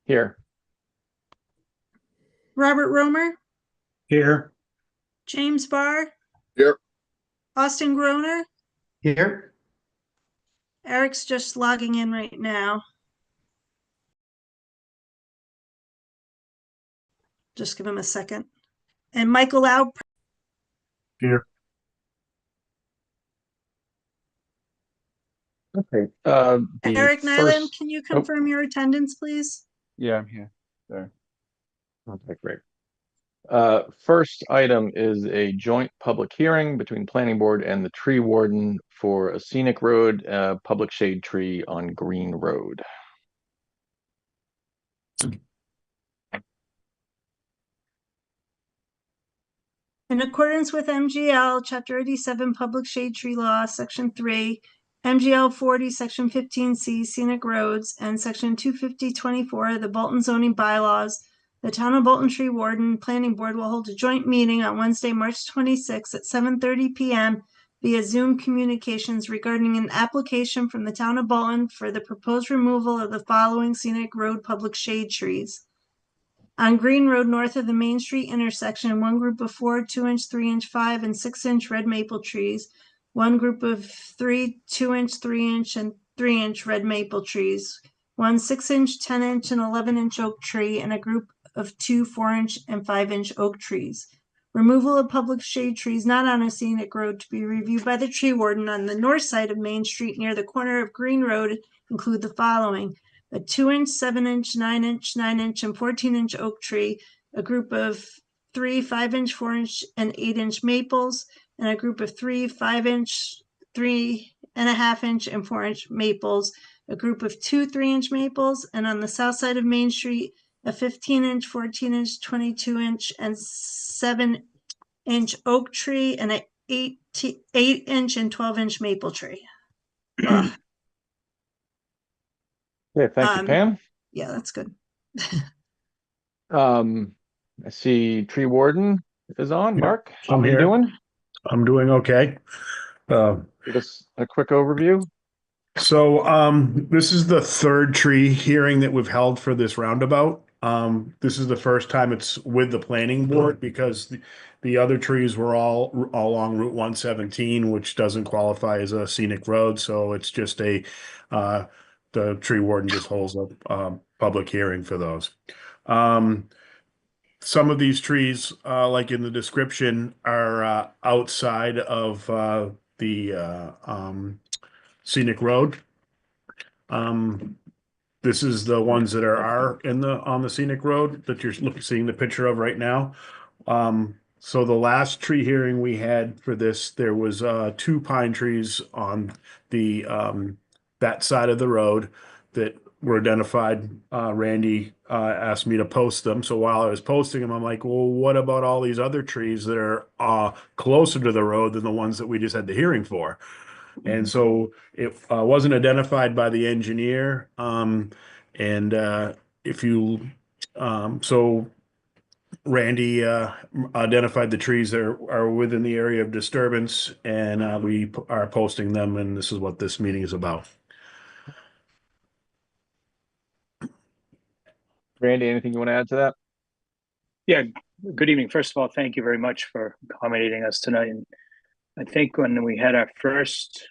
Here. Robert Romer, Here. James Barr, Here. Austin Groner. Here. Eric's just logging in right now. Just give him a second. And Michael Lau. Here. Okay. Eric Nyland, can you confirm your attendance, please? Yeah, I'm here. Sorry. Okay, great. First item is a joint public hearing between Planning Board and the tree warden for a scenic road, public shade tree on Green Road. In accordance with MGL Chapter 87 Public Shade Tree Law, Section 3, MGL 40, Section 15C, Scenic Roads, and Section 250-24 of the Bolton zoning bylaws, the Town of Bolton Tree Warden Planning Board will hold a joint meeting on Wednesday, March 26 at 7:30 p.m. via Zoom communications regarding an application from the Town of Bolton for the proposed removal of the following scenic road public shade trees. On Green Road, north of the Main Street intersection, one group of 4 2-inch, 3-inch, 5, and 6-inch red maple trees, one group of 3 2-inch, 3-inch, and 3-inch red maple trees, one 6-inch, 10-inch, and 11-inch oak tree, and a group of 2 4-inch and 5-inch oak trees. Removal of public shade trees not on a scenic road to be reviewed by the tree warden on the north side of Main Street near the corner of Green Road include the following: a 2-inch, 7-inch, 9-inch, 9-inch, and 14-inch oak tree, a group of 3 5-inch, 4-inch, and 8-inch maples, and a group of 3 5-inch, 3.5-inch, and 4-inch maples, a group of 2 3-inch maples, and on the south side of Main Street, a 15-inch, 14-inch, 22-inch, and 7-inch oak tree, and an 8-inch and 12-inch maple tree. Okay, thank you, Pam. Yeah, that's good. I see tree warden is on. Mark, how I'm are you here. doing? I'm doing okay. Give us a quick overview. This is the third tree hearing that we've held for this roundabout. This is the first time it's with the planning board because the other trees were all along Route 117, which doesn't qualify as a scenic road. So it's just the tree warden just holds a public hearing for those. Some of these trees, like in the description, are outside of the scenic road. This is the ones that are on the scenic road that you're seeing the picture of right now. So the last tree hearing we had for this, there was 2 pine trees on the that side of the road that were identified. Randy asked me to post them. So while I was posting them, I'm like, well, what about all these other trees that are closer to the road than the ones that we just had the hearing for? And so it wasn't identified by the engineer. So Randy identified the trees that are within the area of disturbance, and we are posting them, and this is what this meeting is about. Randy, anything you want to add to that? Yeah, good evening. First of all, thank you very much for accommodating us tonight. And I think when we had our first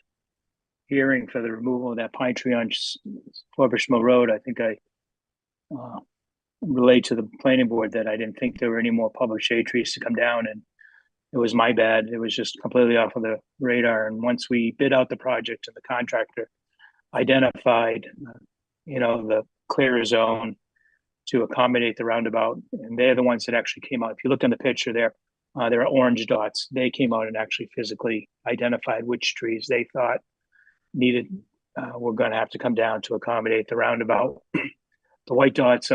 hearing for the removal of that pine tree on Forbush Mill Road, I think I relayed to the planning board that I didn't think there were any more public shade trees to come down, and it was my bad. It was just completely off of the radar. And once we bid out the project and the contractor identified, the clear zone to accommodate the roundabout, and they're the ones that actually came out. If you look on the picture there are orange dots. They came out and actually physically identified which trees they thought needed were going to have to come down to accommodate the roundabout. The white dots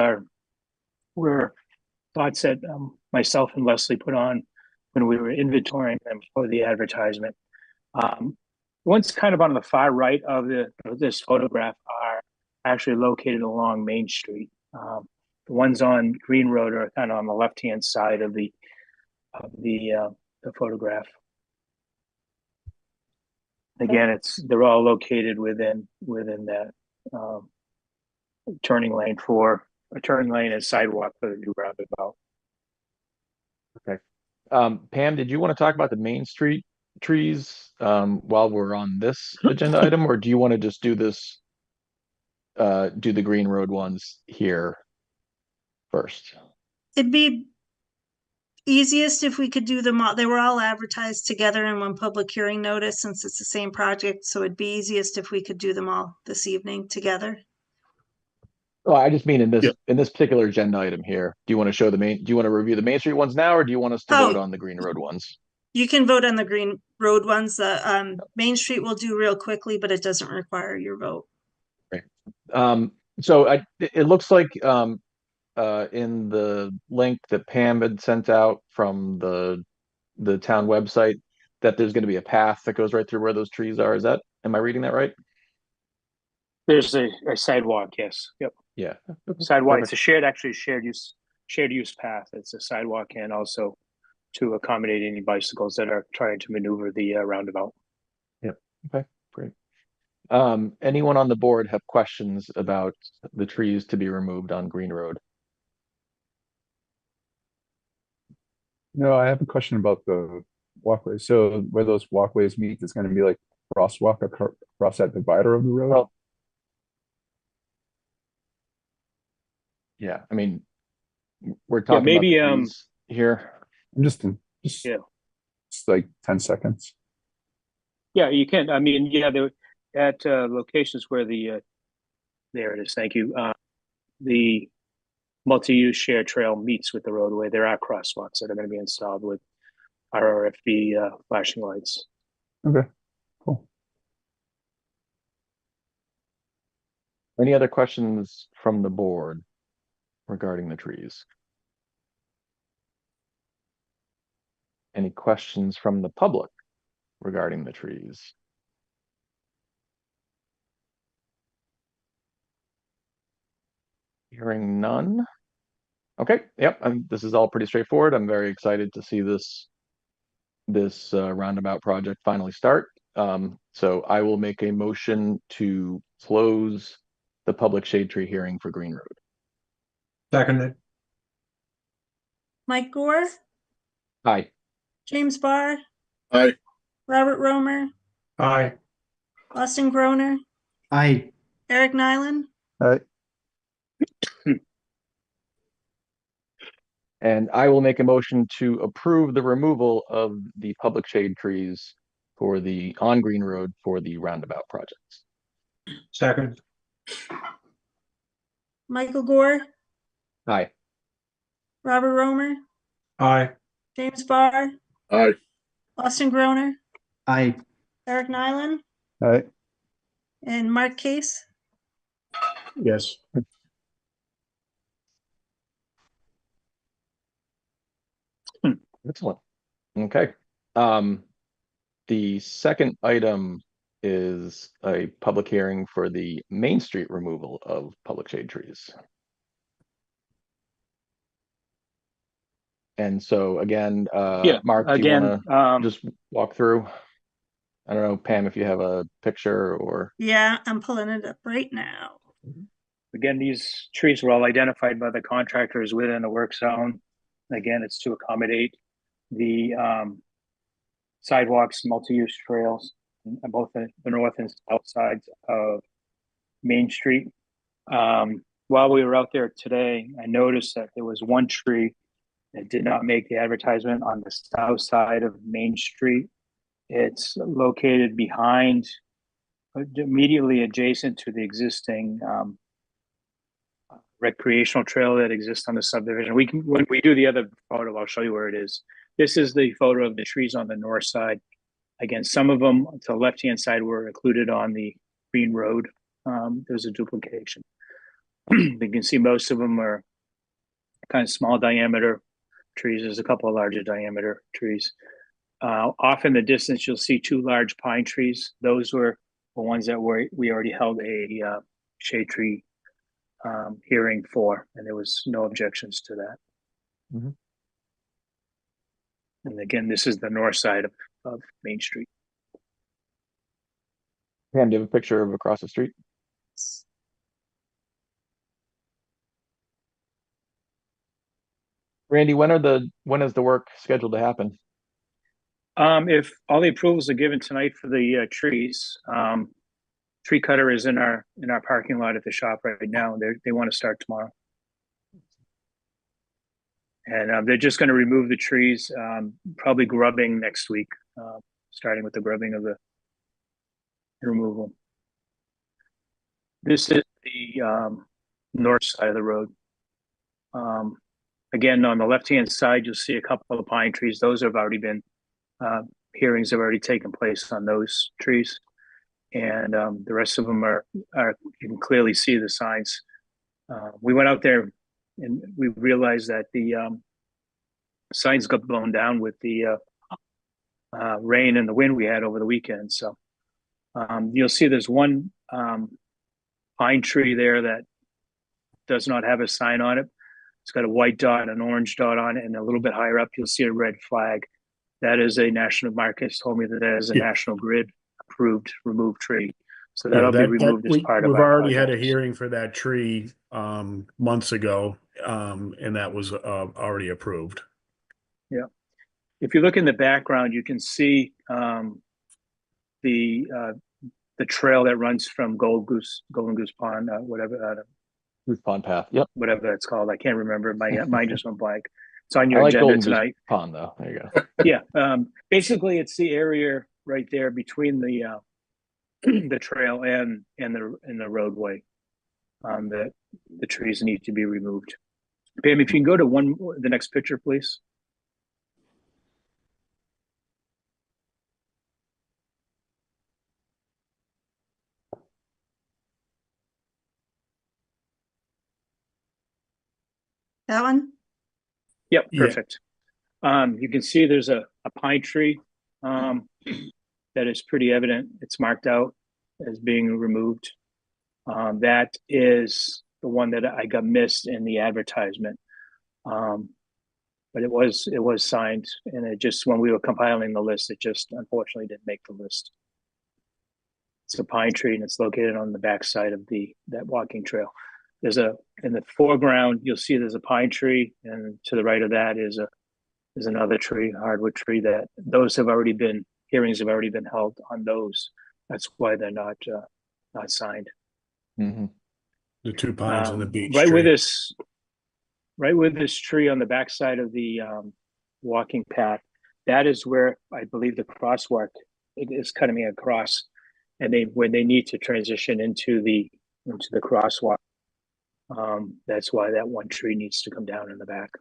were thoughts that myself and Leslie put on when we were inventorying them for the advertisement. The ones kind of on the far right of this photograph are actually located along Main Street. The ones on Green Road are kind of on the left-hand side of the photograph. Again, they're all located within that turning lane for a turn lane and sidewalk for the new roundabout. Pam, did you want to talk about the Main Street trees while we're on this agenda item, or do you want to just do this, do the Green Road ones here first? It'd be easiest if we could do them all. They were all advertised together in one public hearing notice since it's the same project. So it'd be easiest if we could do them all this evening together. Oh, I just mean in Yeah. this particular agenda item here. Do you want to show do you want to review the Main Street ones now, or do you want us to Oh. vote on the Green Road ones? You can vote on the Green Road ones. The Main Street will do real quickly, but it doesn't require your vote. So it looks like in the link that Pam had sent out from the town website that there's going to be a path that goes right through where those trees are. Am I reading that right? There's a sidewalk, yes, yep. Yeah. Sidewalk, Perfect. it's a shared use path. It's a sidewalk and also to accommodate any bicycles that are trying to maneuver the roundabout. Okay, great. Anyone on the board have questions about the trees to be removed on Green Road? No, I have a question about the walkway. So where those walkways meet, it's going to be like crosswalk across that divider of the road. Well, yeah, I mean, we're talking maybe, about the trees here. I'm just Yeah. It's like 10 seconds. Yeah, you can. I mean, yeah, they're at locations where there it is. Thank you. The multi-use shared trail meets with the roadway. There are crosswalks that are going to be installed with RRFB flashing lights. Okay, cool. Any other questions from the board regarding the trees? Any questions from the public regarding the trees? Hearing none. Okay, yep, this is all pretty straightforward. I'm very excited to see this roundabout project finally start. So I will make a motion to close the public shade tree hearing for Green Road. Seconded. Mike Gore, Aye. James Barr, Aye. Robert Romer, Aye. Austin Groner, Aye. Eric Nyland, All right. And I will make a motion to approve the removal of the public shade trees on Green Road for the roundabout projects. Second. Michael Gore, Aye. Robert Romer, Aye. James Barr, Aye. Austin Groner, Aye. Eric Nyland, All right. and Mark Case. Yes. Excellent. Okay. The second item is a public hearing for the Main Street removal of public shade trees. And so again, Yeah, Mark, do you again, want to just walk through? I don't know, Pam, if you have a picture or. Yeah, I'm pulling it up right now. again, these trees were all identified by the contractors within the work zone. Again, it's to accommodate the sidewalks, multi-use trails, on both the north and south sides of Main Street. While we were out there today, I noticed that there was one tree that did not make the advertisement on the south side of Main Street. It's located behind, immediately adjacent to the existing recreational trail that exists on the subdivision. When we do the other photo, I'll show you where it is. This is the photo of the trees on the north side. Again, some of them to the left-hand side were included on the Green Road. There's a duplication. You can see most of them are kind of small diameter trees. There's a couple of larger diameter trees. Off in the distance, you'll see two large pine trees. Those were the ones that we already held a shade tree hearing for, and there was no objections to that. Mhm. And again, this is the north side of Main Street. Pam, do you have a picture of across the street? Randy, when is the work scheduled to happen? If all the approvals are given tonight for the trees, tree cutter is in our parking lot at the shop right now. They want to start tomorrow. And they're just going to remove the trees, probably grubbing next week, starting with the grubbing of the removal. This is the north side of the road. Again, on the left-hand side, you'll see a couple of pine trees. Those have already been, hearings have already taken place on those trees. And the rest of them are you can clearly see the signs. We went out there and we realized that the signs got blown down with the rain and the wind we had over the weekend. So you'll see there's one pine tree there that does not have a sign on it. It's got a white dot, an orange dot on it, and a little bit higher up, you'll see a red flag. That is a national, Marcus told me that is a National Grid approved removed tree. So that'll be removed as part of we've our already had a project. hearing for that tree months ago, and that was already approved. Yeah. If you look in the background, you can see the trail that runs from Golden Goose Pond, whatever Goose Pond Path. Yep. whatever that's called. I can't remember. My mind just went blank. It's on your I like agenda Golden Goose tonight. Pond though. There you go. Yeah. Basically, it's the area right there between the the trail and the roadway. That the trees need to be removed. Pam, if you can go to the next picture, please. That one? Yep, Yeah. perfect. You can see there's a pine tree that is pretty evident. It's marked out as being removed. That is the one that I got missed in the advertisement. But it was signed, and it just, when we were compiling the list, it just unfortunately didn't make the list. It's a pine tree, and it's located on the backside of that walking trail. There's in the foreground, you'll see there's a pine tree, and to the right of that is another tree, hardwood tree. That those hearings have already been held on those. That's why they're not signed. Mm-hmm. The two pines and the beech right tree. with this tree on the backside of the walking path, that is where I believe the crosswalk is cutting across, and when they need to transition into the crosswalk. That's why that one tree needs to come down in the back.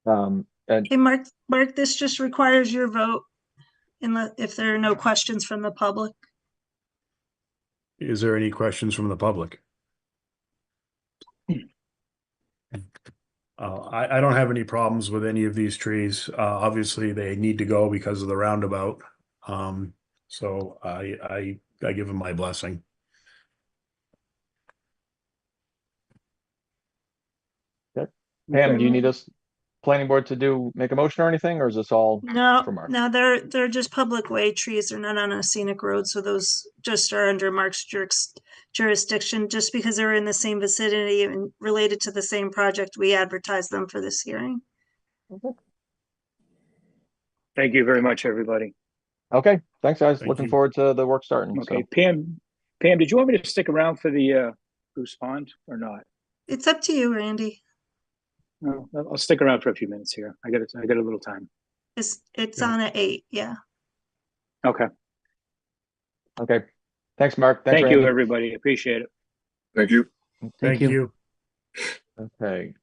And Hey, Mark, this just requires your vote if there are no questions from the public. Is there any questions from the public? I don't have any problems with any of these trees. Obviously, they need to go because of the roundabout. So I give them my blessing. Pam, do you need us planning board to make a motion or anything, or is this all No, for Mark? no, they're just public way trees. They're not on a scenic road, so those just are under Mark's jurisdiction. Just because they're in the same vicinity and related to the same project, we advertised them for this hearing. Thank you very much, everybody. Okay, thanks guys. Thank Looking you. forward to the work starting. Okay, So. Pam, did you want me to stick around for the Goose Pond or not? It's up to you, Randy. No, I'll stick around for a few minutes here. I got a little time. It's Yeah. on at 8, yeah. Okay. Okay. Thanks, Mark. Thanks, Thank you, Randy. everybody. Appreciate it. Thank you. Thank you. Okay.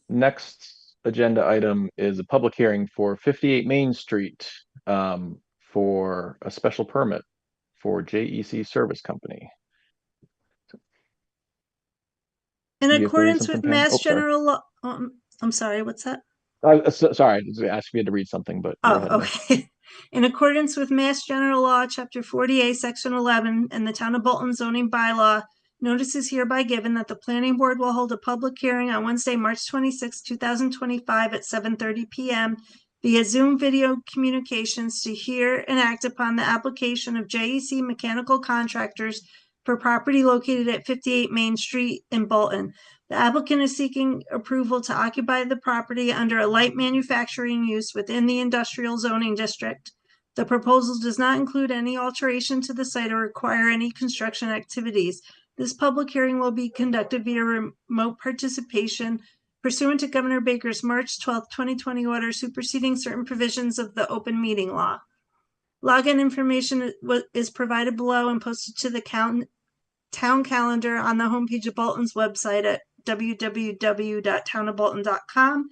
Next agenda item is a public hearing for 58 Main Street for a special permit for JEC Service Company. In You have to read accordance with something, Pam? Mass Oh, sorry. General Law, I'm sorry, what's that? Sorry, I was asking you to read something, but go ahead, Oh, Mark. okay. In accordance with Mass General Law, Chapter 48, Section 11, and the Town of Bolton zoning bylaw, notice is hereby given that the planning board will hold a public hearing on Wednesday, March 26, 2025 at 7:30 p.m. via Zoom video communications to hear and act upon the application of JEC Mechanical Contractors for property located at 58 Main Street in Bolton. The applicant is seeking approval to occupy the property under a light manufacturing use within the industrial zoning district. The proposal does not include any alteration to the site or require any construction activities. This public hearing will be conducted via remote participation pursuant to Governor Baker's March 12, 2020 order superseding certain provisions of the open meeting law. Login information is provided below and posted to the town calendar on the homepage of Bolton's website at www.townofbolton.com.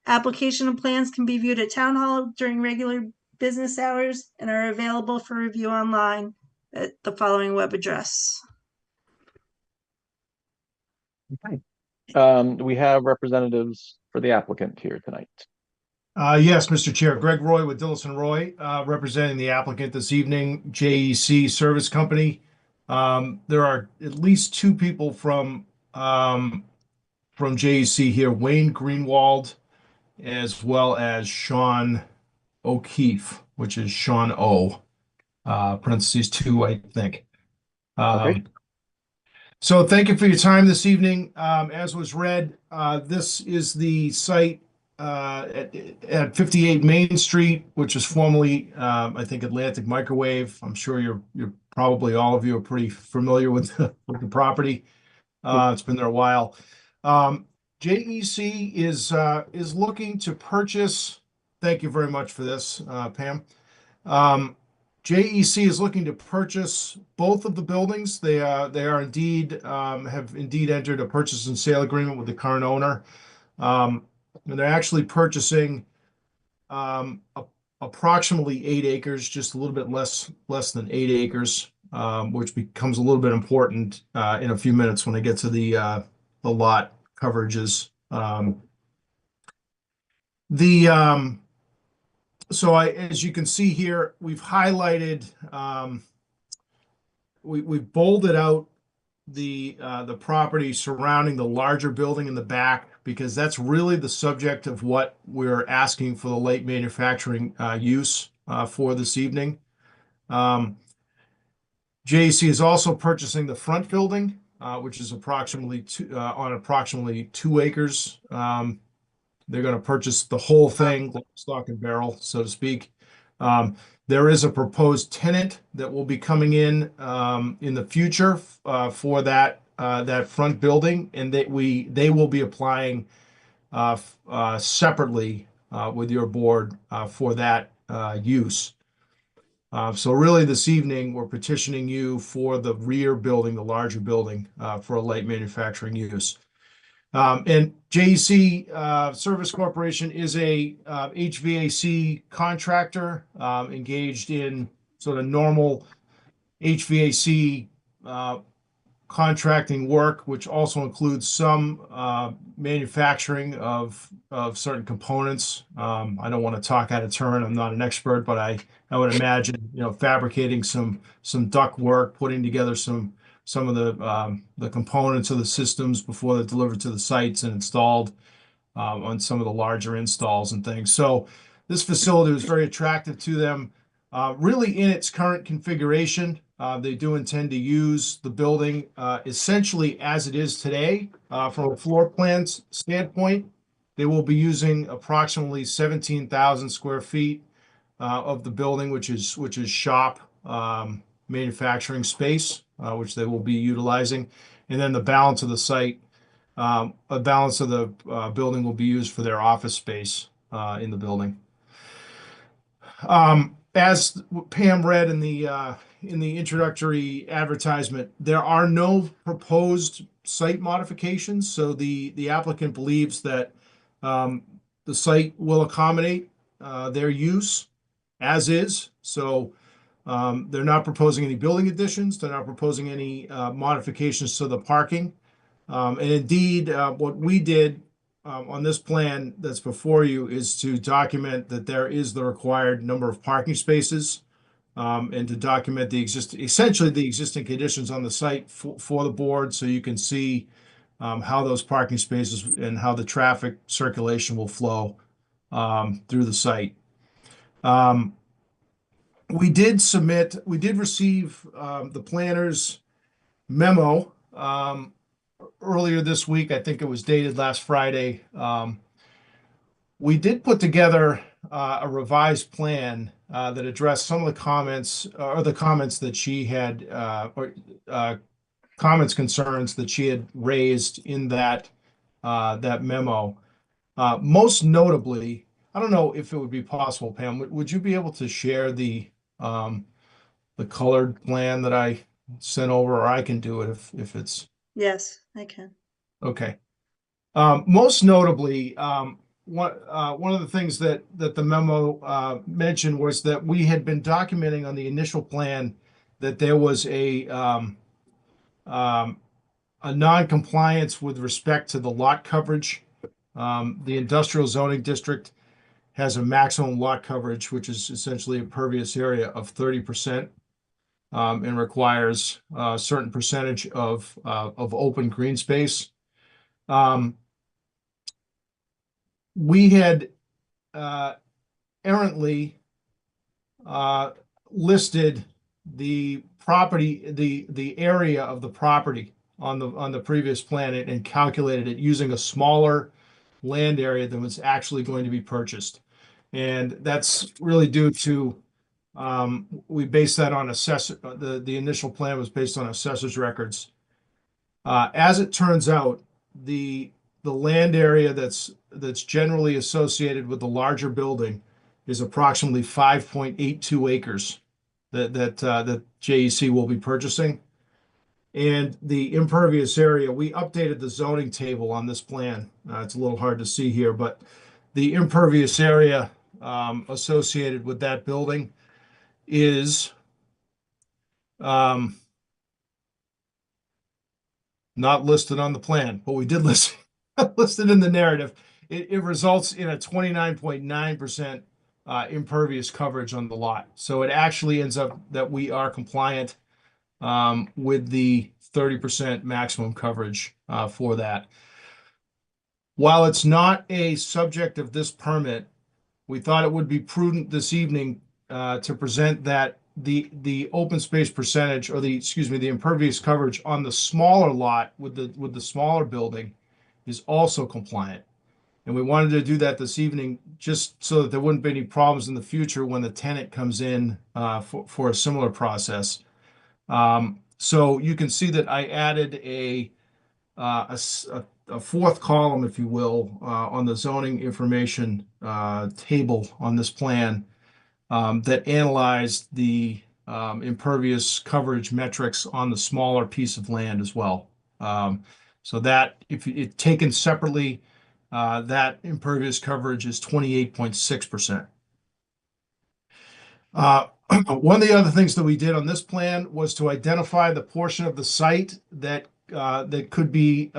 Application and plans can be viewed at Town Hall during regular business hours and are available for review online at the following web address. Okay. We have representatives for the applicant here tonight. Yes, Mr. Chair. Greg Roy with Dillison Roy, representing the applicant this evening, JEC Service Company. There are at least two people from JEC here, Wayne Greenwald, as well as Sean O'Keefe, which is Sean O, parentheses 2, I think. Okay. So thank you for your time this evening. As was read, this is the site at 58 Main Street, which is formerly, I think, Atlantic Microwave. I'm sure you're probably all of you are pretty familiar with the property. It's been there a while. JEC is looking to purchase. Thank you very much for this, Pam. JEC is looking to purchase both of the buildings. They are indeed have indeed entered a purchase and sale agreement with the current owner. And they're actually purchasing approximately 8 acres, just a little bit less than 8 acres, which becomes a little bit important in a few minutes when I get to the lot coverages. So as you can see here, we've highlighted, we've bolded out the property surrounding the larger building in the back, because that's really the subject of what we're asking for the light manufacturing use for this evening. JEC is also purchasing the front building, which is approximately on approximately 2 acres. They're going to purchase the whole thing, stock and barrel, so to speak. There is a proposed tenant that will be coming in the future for that front building, and that they will be applying separately with your board for that use. So really this evening, we're petitioning you for the rear building, the larger building, for a light manufacturing use. And JEC Service Corporation is a HVAC contractor engaged in sort of normal HVAC contracting work, which also includes some manufacturing of certain components. I don't want to talk out of turn. I'm not an expert, but I would imagine, fabricating some duct work, putting together some of the components of the systems before they're delivered to the sites and installed on some of the larger installs and things. So this facility was very attractive to them. Really in its current configuration, they do intend to use the building essentially as it is today. From a floor plans standpoint, they will be using approximately 17,000 square feet of the building, which is shop manufacturing space, which they will be utilizing. And then the balance of the site, a balance of the building will be used for their office space in the building. As Pam read in the introductory advertisement, there are no proposed site modifications. So the applicant believes that the site will accommodate their use as is. So they're not proposing any building additions. They're not proposing any modifications to the parking. And indeed, what we did on this plan that's before you is to document that there is the required number of parking spaces, and to document essentially the existing conditions on the site for the board, so you can see how those parking spaces and how the traffic circulation will flow through the site. We did receive the planners memo earlier this week. I think it was dated last Friday. We did put together a revised plan that addressed some of the comments or the comments that she had comments, concerns that she had raised in that that memo. Most notably, I don't know if it would be possible, Pam, would you be able to share the colored plan that I sent over, or I can do it if it's Yes, I can. okay. Most notably, one of the things that the memo mentioned was that we had been documenting on the initial plan that there was a non-compliance with respect to the lot coverage. The industrial zoning district has a maximum lot coverage, which is essentially a pervious area of 30%, and requires a certain percentage of open green space. We had errantly listed the property, the area of the property on the previous plan and calculated it using a smaller land area than was actually going to be purchased. And that's really due to we based that on the initial plan was based on assessor's records. As it turns out, the land area that's generally associated with the larger building is approximately 5.82 acres that JEC will be purchasing. And the impervious area, we updated the zoning table on this plan. It's a little hard to see here, but the impervious area associated with that building is not listed on the plan, but we did list listed in the narrative. It results in a 29.9% impervious coverage on the lot. So it actually ends up that we are compliant with the 30% maximum coverage for that. While it's not a subject of this permit, we thought it would be prudent this evening to present that the open space percentage, or the impervious coverage on the smaller lot with the smaller building is also compliant. And we wanted to do that this evening just so that there wouldn't be any problems in the future when the tenant comes in for a similar process. So you can see that I added a fourth column, if you will, on the zoning information table on this plan that analyzed the impervious coverage metrics on the smaller piece of land as well. So that, if it's taken separately, that impervious coverage is 28.6%. One of the other things that we did on this plan was to identify the portion of the site that could be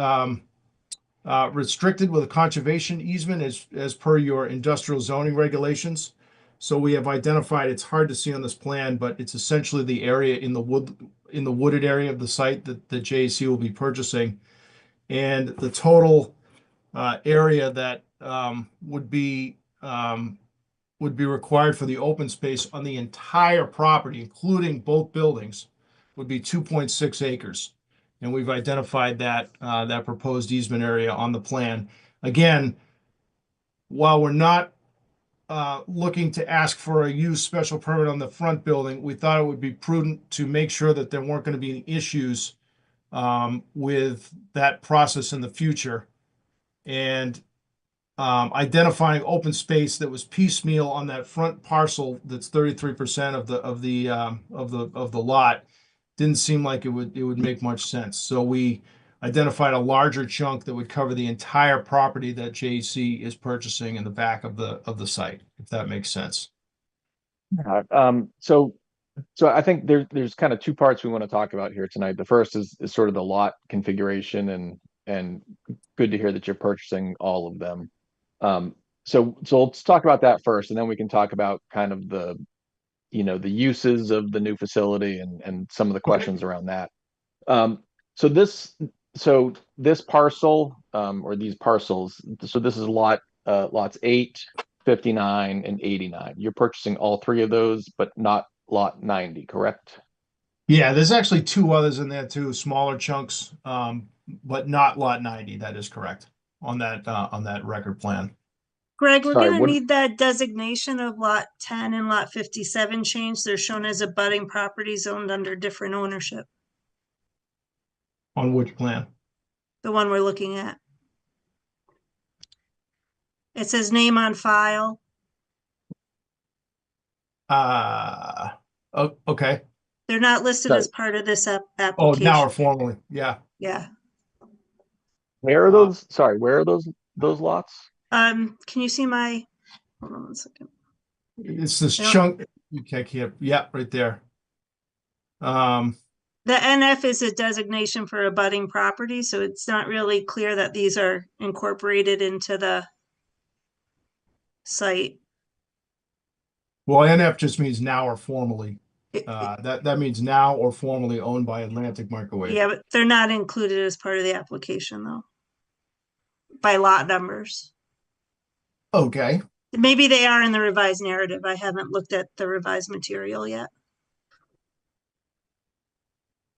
restricted with a conservation easement as per your industrial zoning regulations. So we have identified, it's hard to see on this plan, but it's essentially the area in the wooded area of the site that the JEC will be purchasing. And the total area that would be required for the open space on the entire property, including both buildings, would be 2.6 acres. And we've identified that that proposed easement area on the plan. Again, while we're not looking to ask for a use special permit on the front building, we thought it would be prudent to make sure that there weren't going to be any issues with that process in the future. And identifying open space that was piecemeal on that front parcel that's 33% of the lot didn't seem like it would make much sense. So we identified a larger chunk that would cover the entire property that JEC is purchasing in the back of the site, if that makes sense. So I think there's kind of two parts we want to talk about here tonight. The first is sort of the lot configuration, and good to hear that you're purchasing all of them. So let's talk about that first, and then we can talk about kind of the uses of the new facility and some of the questions around that. So this parcel, or these parcels, so this is lots 8, 59, and 89. You're purchasing all three of those, but not lot 90, correct? Yeah, there's actually two others in there too, smaller chunks, but not lot 90. That is correct on that record plan. Greg, we're Sorry, gonna what- need that designation of lot 10 and lot 57 changed. They're shown as abutting properties owned under different ownership, On which plan? the one we're looking at. It says name on file. Okay. They're not listed Sorry. as part of this Oh, application. now or formally, yeah. Yeah. Where are those? Sorry, where are those lots? Can you see my, hold on one second. It's this Yeah. chunk, you can't, yeah, right there. The NF is a designation for abutting property, so it's not really clear that these are incorporated into the site. Well, NF just means now or formally. It- That means now or formally owned by Atlantic Microwave. Yeah, but they're not included as part of the application though. By lot numbers. Okay. Maybe they are in the revised narrative. I haven't looked at the revised material yet.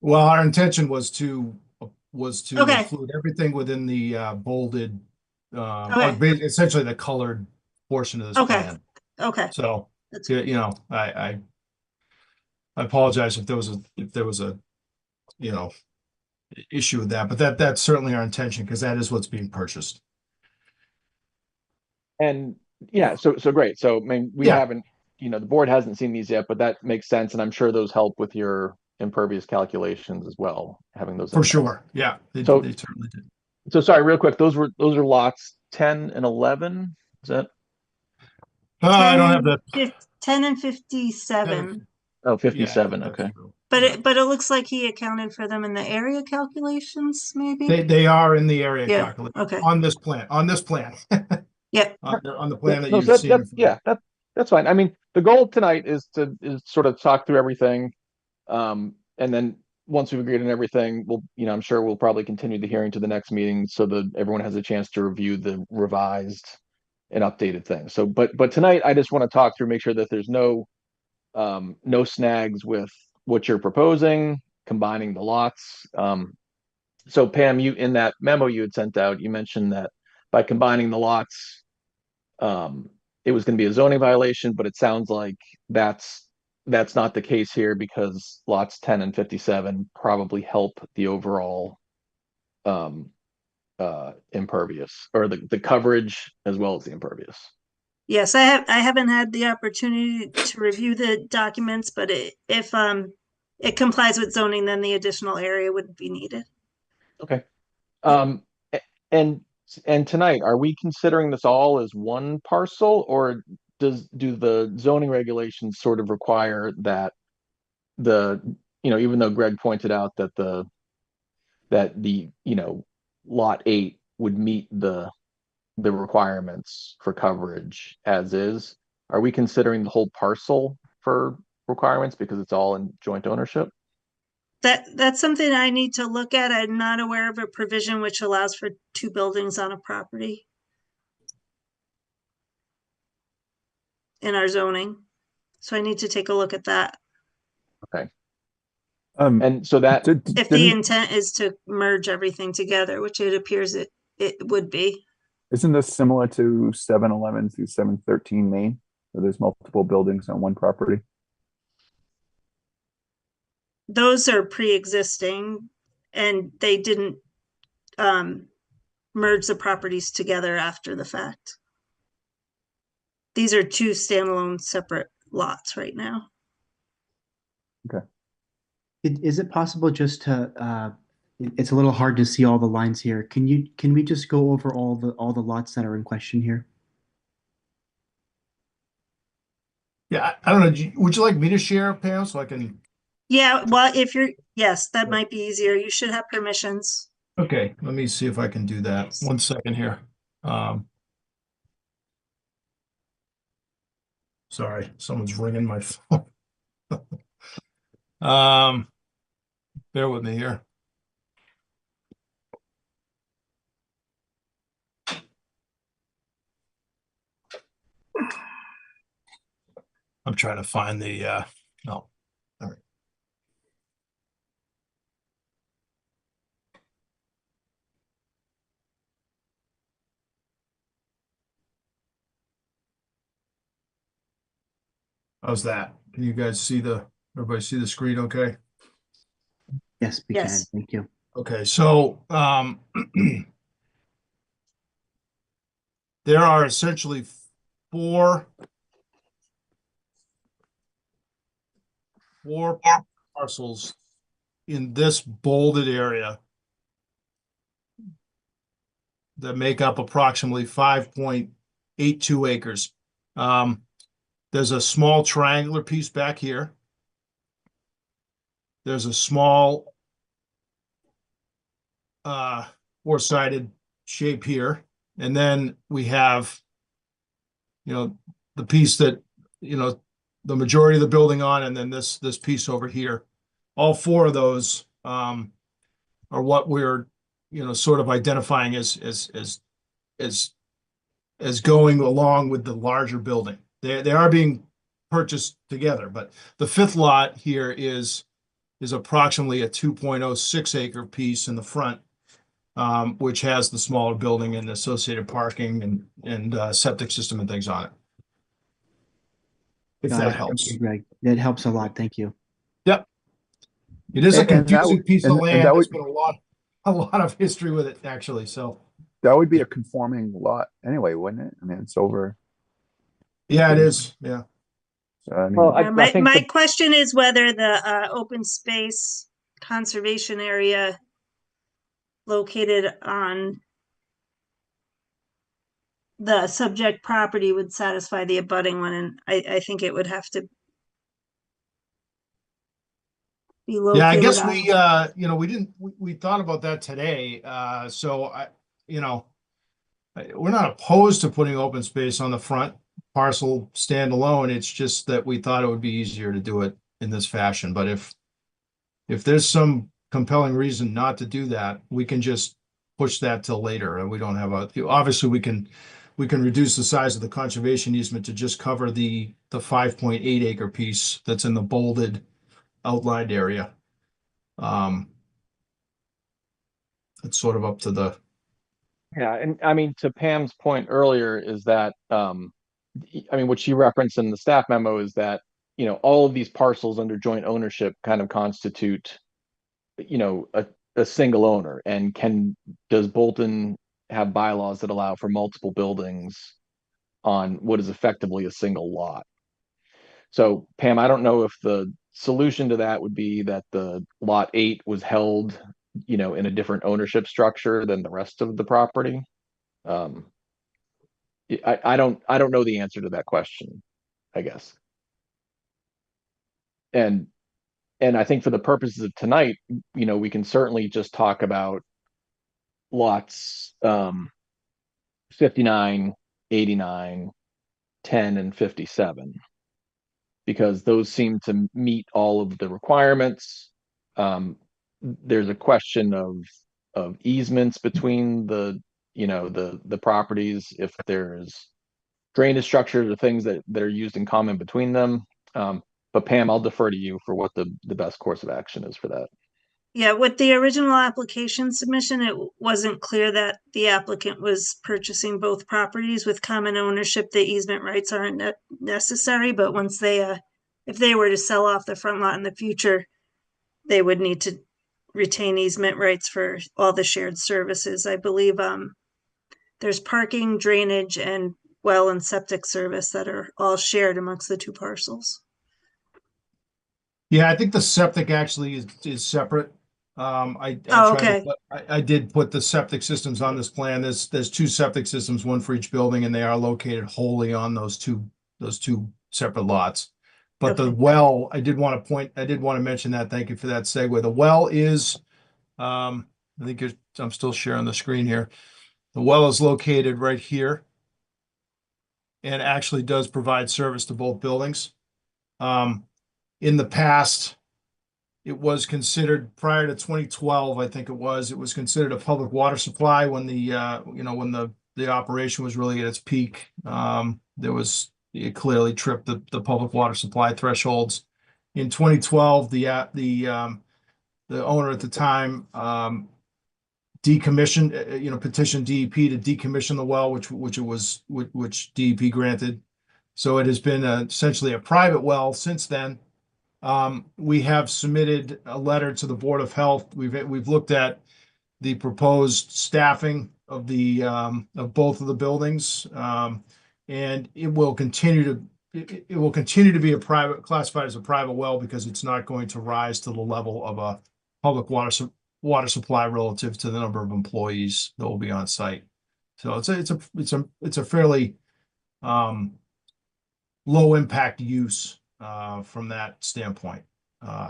Well, our intention was to Okay. include everything within the bolded, Okay. essentially the colored portion of this Okay. plan. Okay, So, that's you know, I apologize if there was a, you know, issue with that, but that's certainly our intention because that is what's being purchased. And yeah, so great. So I mean, we Yeah. haven't, the board hasn't seen these yet, but that makes sense, and I'm sure those help with your impervious calculations as well, having those. For in there. sure. Yeah, they So- certainly did. So sorry, real quick, those are lots 10 and 11. Is that? I don't have the. 10 and 57, Oh, Yeah, 57. that's Okay. true. but Yeah. it looks like he accounted for them in the area calculations, maybe? They are in the area Yeah, calculation okay. on this plan. Yeah, On the plan that No, you've so seen. that's fine. I mean, the goal tonight is sort of talk through everything. And then once we've agreed on everything, I'm sure we'll probably continue the hearing to the next meeting so that everyone has a chance to review the revised and updated things. So, but tonight I just want to talk through, make sure that there's no snags with what you're proposing, combining the lots. So Pam, in that memo you had sent out, you mentioned that by combining the lots, it was going to be a zoning violation, but it sounds like that's not the case here because lots 10 and 57 probably help the overall impervious, or the coverage as well as the impervious. yes, I haven't had the opportunity to review the documents, but if it complies with zoning, then the additional area wouldn't be needed. Okay. And tonight, are we considering this all as one parcel, or do the zoning regulations sort of require that even though Greg pointed out that the lot 8 would meet the requirements for coverage as is, are we considering the whole parcel for requirements because it's all in joint ownership? That's something I need to look at. I'm not aware of a provision which allows for 2 buildings on a property in our zoning. So I need to take a look at that. And so that If the intent is to merge everything together, which it appears it would be. isn't this similar to 711 through 713 Main, where there's multiple buildings on one property? Those are pre-existing and they didn't merge the properties together after the fact. These are 2 standalone separate lots right now. Is it possible just to, it's a little hard to see all the lines here. Can we just go over all the lots that are in question here? Yeah, I don't know. Would you like me to share, Pam, so I can? Yeah, well, yes, that might be easier. You should have permissions. Okay, let me see if I can do that. 1 second here. Sorry, someone's ringing my phone. Bear with me here. I'm trying to find the no. All right. How's that? Can you guys see everybody see the screen okay? Yes, we can. Yes. Thank you. Okay, so there are essentially four parcels in this bolded area that make up approximately 5.82 acres. There's a small triangular piece back here. There's a small four-sided shape here. And then we have, the piece that, the majority of the building on, and then this piece over here. All four of those are what we're, sort of identifying as going along with the larger building. They are being purchased together, but the fifth lot here is approximately a 2.06 acre piece in the front, which has the smaller building and associated parking and septic system and things on it. If Got that it. helps. Thank you, Greg. That helps a lot. Thank you. Yep. It is a And that confusing would- piece of and land. that There's would- been a lot of history with it, actually. So That would be a conforming lot anyway, wouldn't it? I mean, it's over. yeah, it is. Yeah. So, I mean, Well, I My think my the- question is whether the open space conservation area located on the subject property would satisfy the abutting one, and I think it would have to be Yeah, I located guess on. we thought about that today. So we're not opposed to putting open space on the front parcel standalone. It's just that we thought it would be easier to do it in this fashion. But if there's some compelling reason not to do that, we can just push that till later. And we don't have obviously we can reduce the size of the conservation easement to just cover the 5.8 acre piece that's in the bolded outlined area. It's sort of up to the. Yeah, and I mean, to Pam's point earlier is that, what she referenced in the staff memo is that, all of these parcels under joint ownership kind of constitute, a single owner. And does Bolton have bylaws that allow for multiple buildings on what is effectively a single lot? So Pam, I don't know if the solution to that would be that the lot 8 was held, in a different ownership structure than the rest of the property. I don't know the answer to that question, I guess. And I think for the purposes of tonight, we can certainly just talk about lots 59, 89, 10, and 57. Because those seem to meet all of the requirements. There's a question of easements between the properties, if there's drainage structures or things that are used in common between them. But Pam, I'll defer to you for what the best course of action is for that. Yeah, with the original application submission, it wasn't clear that the applicant was purchasing both properties with common ownership. The easement rights aren't necessary, but once if they were to sell off the front lot in the future, they would need to retain easement rights for all the shared services. I believe there's parking, drainage, and well and septic service that are all shared amongst the two parcels. Yeah, I think the septic actually is separate. I Oh, tried to okay. I did put the septic systems on this plan. There's two septic systems, one for each building, and they are located wholly on those two separate lots. But the Okay. well, I did want to mention that. Thank you for that segue. The well is, I think I'm still sharing the screen here. The well is located right here and actually does provide service to both buildings. In the past, it was considered, prior to 2012, I think it was considered a public water supply when the operation was really at its peak. It clearly tripped the public water supply thresholds. In 2012, the owner at the time decommissioned, petitioned DEP to decommission the well, which DEP granted. So it has been essentially a private well since then. We have submitted a letter to the Board of Health. We've looked at the proposed staffing of the of both of the buildings, and it will continue to be classified as a private well because it's not going to rise to the level of a public water supply relative to the number of employees that will be on site. So it's a fairly low impact use from that standpoint.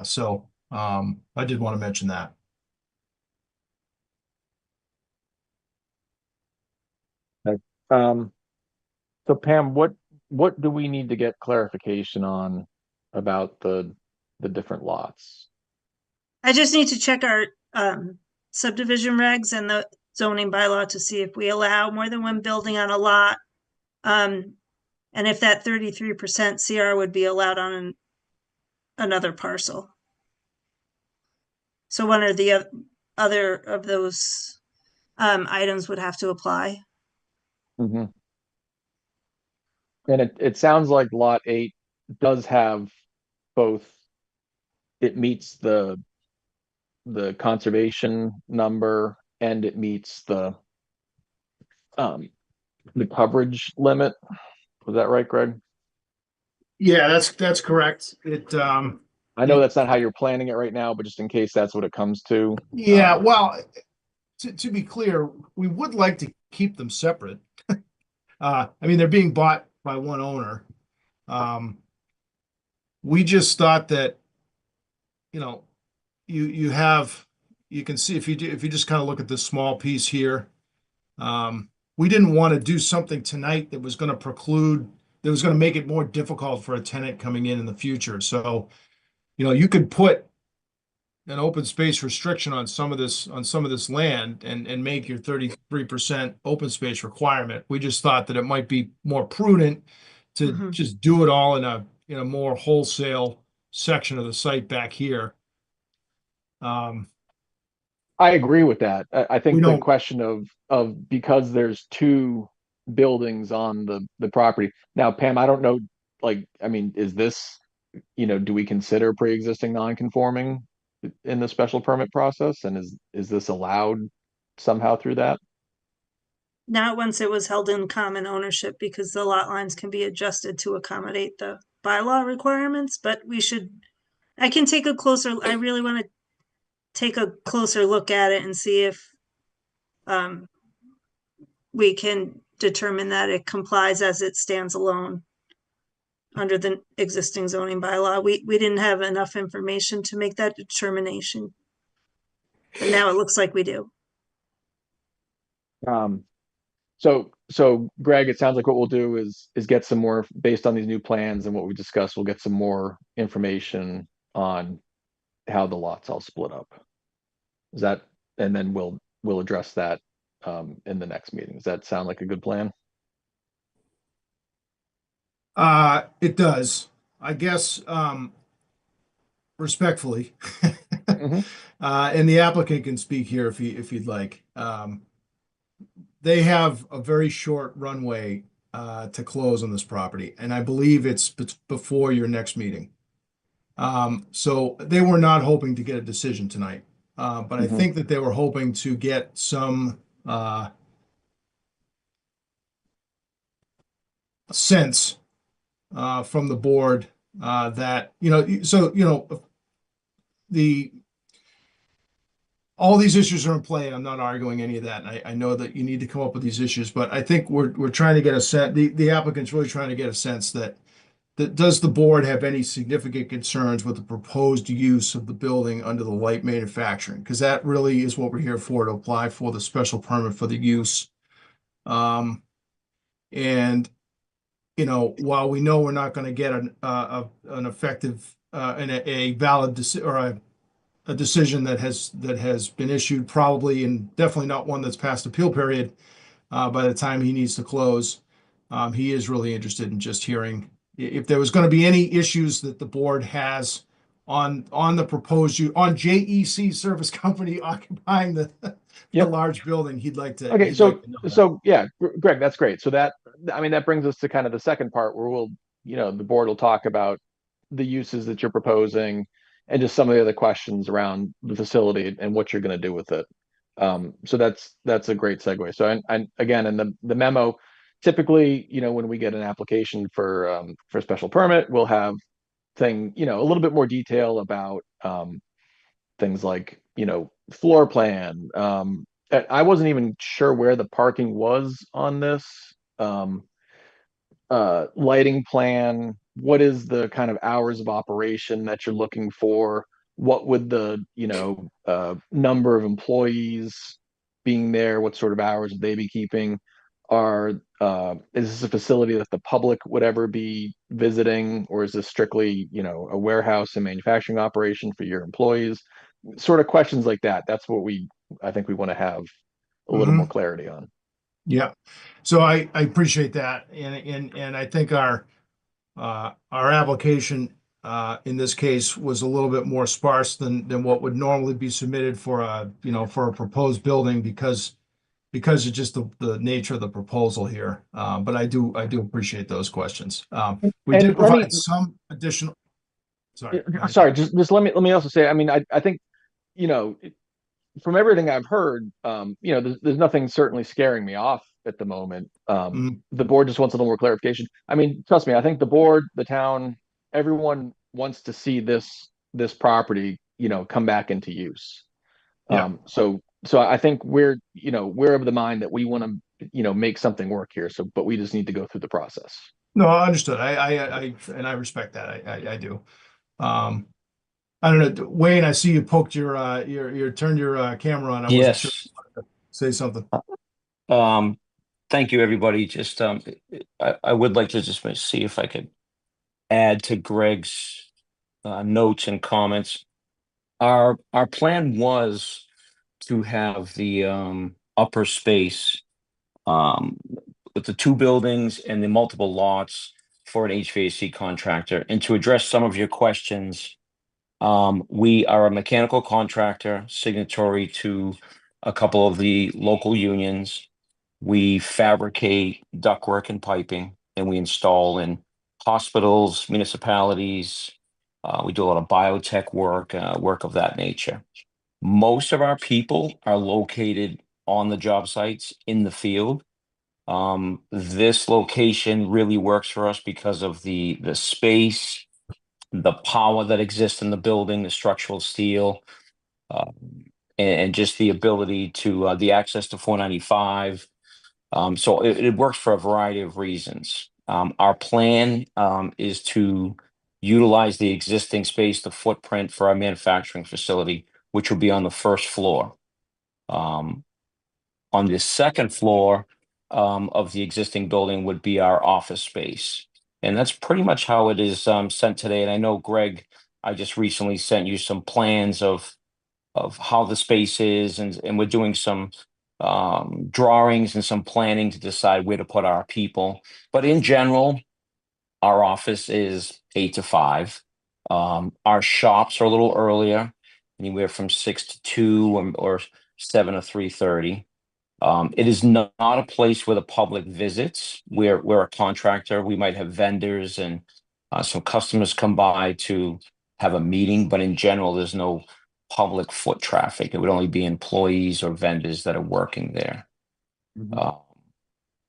So I did want to mention that. So Pam, what do we need to get clarification on about the different lots? I just need to check our subdivision regs and the zoning bylaw to see if we allow more than one building on a lot. And if that 33% CR would be allowed on another parcel. So one or the other of those items would have to apply. Mm-hmm. And it sounds like lot 8 does have both. It meets the conservation number and it meets the coverage limit. Was that right, Greg? Yeah, that's correct. I know that's not how you're planning it right now, but just in case that's what it comes to. Yeah, well, to be clear, we would like to keep them separate. I mean, they're being bought by one owner. We just thought that, you can see if you just kind of look at this small piece here. We didn't want to do something tonight that was going to make it more difficult for a tenant coming in the future. So, you could put an open space restriction on some of this land and make your 33% open space requirement. We just thought that it might be more prudent to just do it all in a more wholesale section of the site back here. I agree with that. I think the question of because there's 2 buildings on the property. Now, Pam, I don't know, is this, do we consider pre-existing non-conforming in the special permit process? And is this allowed somehow through that? Not once it was held in common ownership because the lot lines can be adjusted to accommodate the bylaw requirements, but I really want to take a closer look at it and see if we can determine that it complies as it stands alone under the existing zoning bylaw. We didn't have enough information to make that determination, but now it looks like we do. So Greg, it sounds like what we'll do is get some more based on these new plans and what we discussed. We'll get some more information on how the lots all split up. And then we'll address that in the next meeting. Does that sound like a good plan? It does. I guess respectfully, and the applicant can speak here if you'd like. They have a very short runway to close on this property, and I believe it's before your next meeting. So they were not hoping to get a decision tonight, but I think that they were hoping to get some sense from the board that all these issues are in play. I'm not arguing any of that. And I know that you need to come up with these issues, but I think we're trying to get a sense. The applicant's really trying to get a sense that does the board have any significant concerns with the proposed use of the building under the light manufacturing? Because that really is what we're here for, to apply for the special permit for the use. And while we know we're not going to get an effective and a valid a decision that has been issued, probably, and definitely not one that's past appeal period by the time he needs to close, he is really interested in just hearing if there was going to be any issues that the board has on the proposed on JEC Service Company occupying the large building. He'd like to. Okay, so yeah, Greg, that's great. So that I mean, that brings us to kind of the second part where we'll, the board will talk about the uses that you're proposing and just some of the other questions around the facility and what you're going to do with it. So that's a great segue. So, and again, in the memo, typically, when we get an application for a special permit, we'll have a little bit more detail about things like, floor plan. I wasn't even sure where the parking was on this. Lighting plan, what is the kind of hours of operation that you're looking for? What would the, number of employees being there, what sort of hours would they be keeping? Is this a facility that the public would ever be visiting, or is this strictly, a warehouse and manufacturing operation for your employees? Sort of questions like that. That's what I think we want to have a little more clarity on. Yeah. So I appreciate that. And I think our application in this case was a little bit more sparse than what would normally be submitted for for a proposed building because of just the nature of the proposal here. But I do appreciate those questions. We And did provide some additional. Sorry. Sorry, just let me also say, I mean, I think, from everything I've heard, there's nothing certainly scaring me off at the moment. The board just wants a little more clarification. I mean, trust me, I think the board, the town, everyone wants to see this property, come back into use. Yeah. So I think we're of the mind that we want to, make something work here. But we just need to go through the process. No, I understood. I respect that. I do. I don't know, Wayne, I see you poked your turned your camera on. I wasn't sure if you wanted to say something. Thank you, everybody. Just I would like to just see if I could add to Greg's notes and comments. Our plan was to have the upper space with the two buildings and the multiple lots for an HVAC contractor. And to address some of your questions, we are a mechanical contractor, signatory to a couple of the local unions. We fabricate ductwork and piping, and we install in hospitals, municipalities. We do a lot of biotech work, work of that nature. Most of our people are located on the job sites in the field. This location really works for us because of the space, the power that exists in the building, the structural steel, and just the ability to the access to 495. So it works for a variety of reasons. Our plan is to utilize the existing space, the footprint for our manufacturing facility, which will be on the first floor. On the second floor of the existing building would be our office space. And that's pretty much how it is sent today. And I know, Greg, I just recently sent you some plans of how the space is, and we're doing some drawings and some planning to decide where to put our people. But in general, our office is 8 to 5. Our shops are a little earlier, anywhere from 6 to 2 or 7 to 3:30. It is not a place where the public visits. We're a contractor. We might have vendors and some customers come by to have a meeting, but in general, there's no public foot traffic. It would only be employees or vendors that are working there.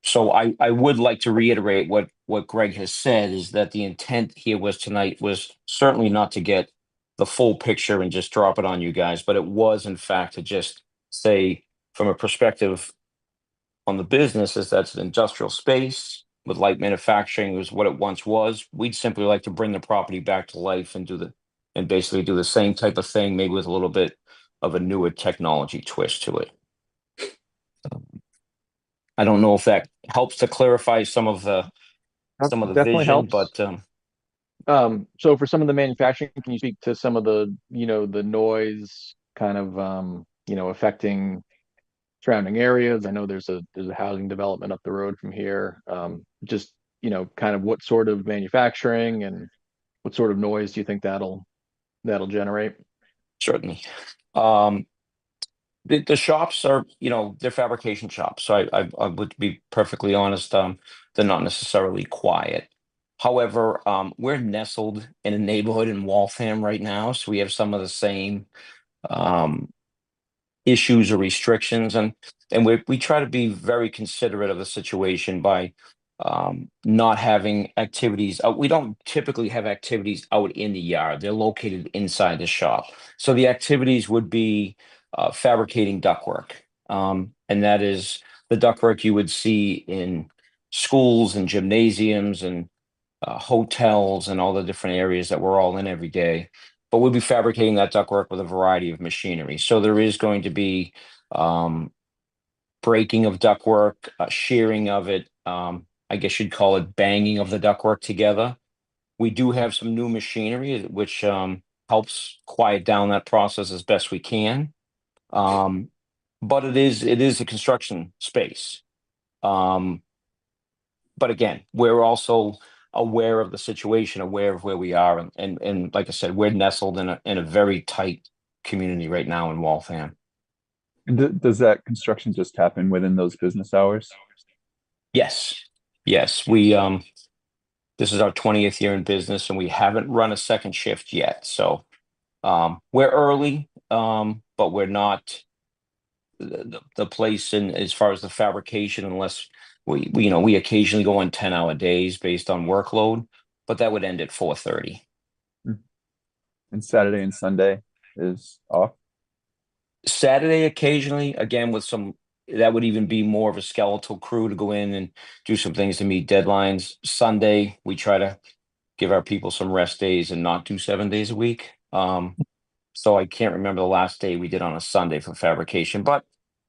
So I would like to reiterate what Greg has said, is that the intent here tonight was certainly not to get the full picture and just drop it on you guys, but it was in fact to just say, from a perspective on the business, is that's an industrial space with light manufacturing was what it once was. We'd simply like to bring the property back to life and basically do the same type of thing, maybe with a little bit of a newer technology twist to it. I don't know if that helps to clarify some of the Definitely vision, helps. but So for some of the manufacturing, can you speak to some of the, the noise kind of, affecting surrounding areas? I know there's a housing development up the road from here. Just, kind of what sort of manufacturing and what sort of noise do you think that'll generate? certainly. The shops are, they're fabrication shops. So I would be perfectly honest, they're not necessarily quiet. However, we're nestled in a neighborhood in Waltham right now, so we have some of the same um, issues or restrictions, and we try to be very considerate of the situation by not having activities. We don't typically have activities out in the yard. They're located inside the shop. So the activities would be fabricating ductwork, and that is the ductwork you would see in schools and gymnasiums and hotels and all the different areas that we're all in every day. But we'll be fabricating that ductwork with a variety of machinery. So there is going to be um, breaking of ductwork, shearing of it. I guess you'd call it banging of the ductwork together. We do have some new machinery which helps quiet down that process as best we can. But it is a construction space. But again, we're also aware of the situation, aware of where we are, and like I said, we're nestled in a very tight community right now in Waltham. Does that construction just happen within those business hours? Yes, yes, we this is our 20th year in business, and we haven't run a second shift yet. So we're early, but we're not the place in as far as the fabrication, unless we occasionally go on 10-hour days based on workload, but that would end at 4:30. And Saturday and Sunday is off? Saturday occasionally, again with some that would even be more of a skeletal crew to go in and do some things to meet deadlines. Sunday, we try to give our people some rest days and not do 7 days a week. So I can't remember the last day we did on a Sunday for fabrication, but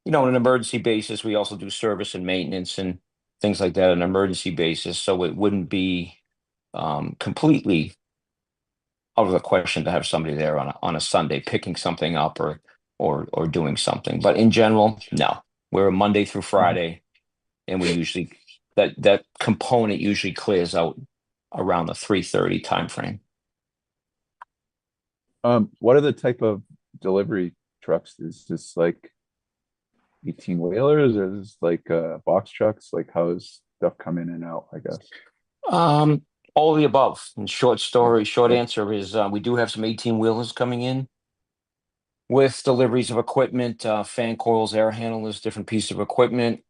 on an emergency basis, we also do service and maintenance and things like that on an emergency basis. So it wouldn't be completely out of the question to have somebody there on a Sunday picking something up or doing something. But in general, no. We're a Monday through Friday, and we usually that component usually clears out around the 3:30 timeframe. What are the type of delivery trucks? Is this like 18 wheelers, or is this like box trucks? Like how is stuff come in and out, I guess? All of the above. In short Yeah. answer is we do have some 18 wheelers coming in with deliveries of equipment, fan coils, air handlers, different pieces of equipment.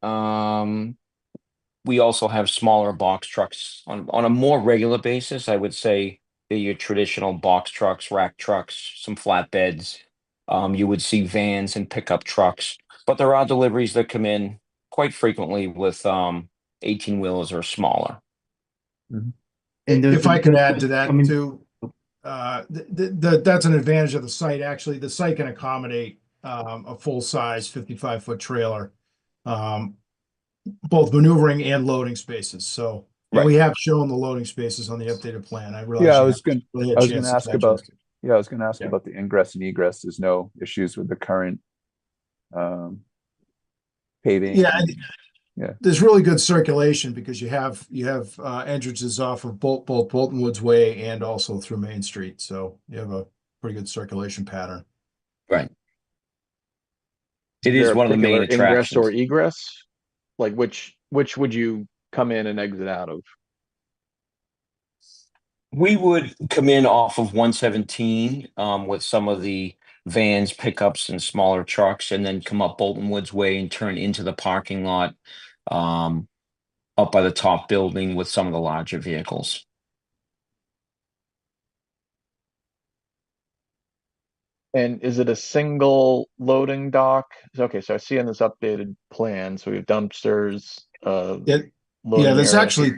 We also have smaller box trucks on a more regular basis. I would say they're your traditional box trucks, rack trucks, some flatbeds. You would see vans and pickup trucks, but there are deliveries that come in quite frequently with 18 wheelers or smaller. And those If I could add to that coming- too, that's an advantage of the site. Actually, the site can accommodate a full-size 55-foot trailer, both maneuvering and loading spaces. So and we have shown the loading spaces on the updated plan. I realize. Yeah, I you was haven't really had I a was chance gonna to ask catch about up. yeah, I was gonna ask Yeah. about the ingress and egress. There's no issues with the current paving. Yeah, Yeah. there's really good circulation because you have entrances off of both Bolton Woods Way and also through Main Street. So you have a pretty good circulation pattern. Right. Is It is there a one of the main particular ingress or attractions. egress? Like which would you come in and exit out of? We would come in off of 117 with some of the vans, pickups, and smaller trucks, and then come up Bolton Woods Way and turn into the parking lot up by the top building with some of the larger vehicles. And is it a single loading dock? Okay, so I see in this updated plan, so we have dumpsters, Yeah, loading there's area. actually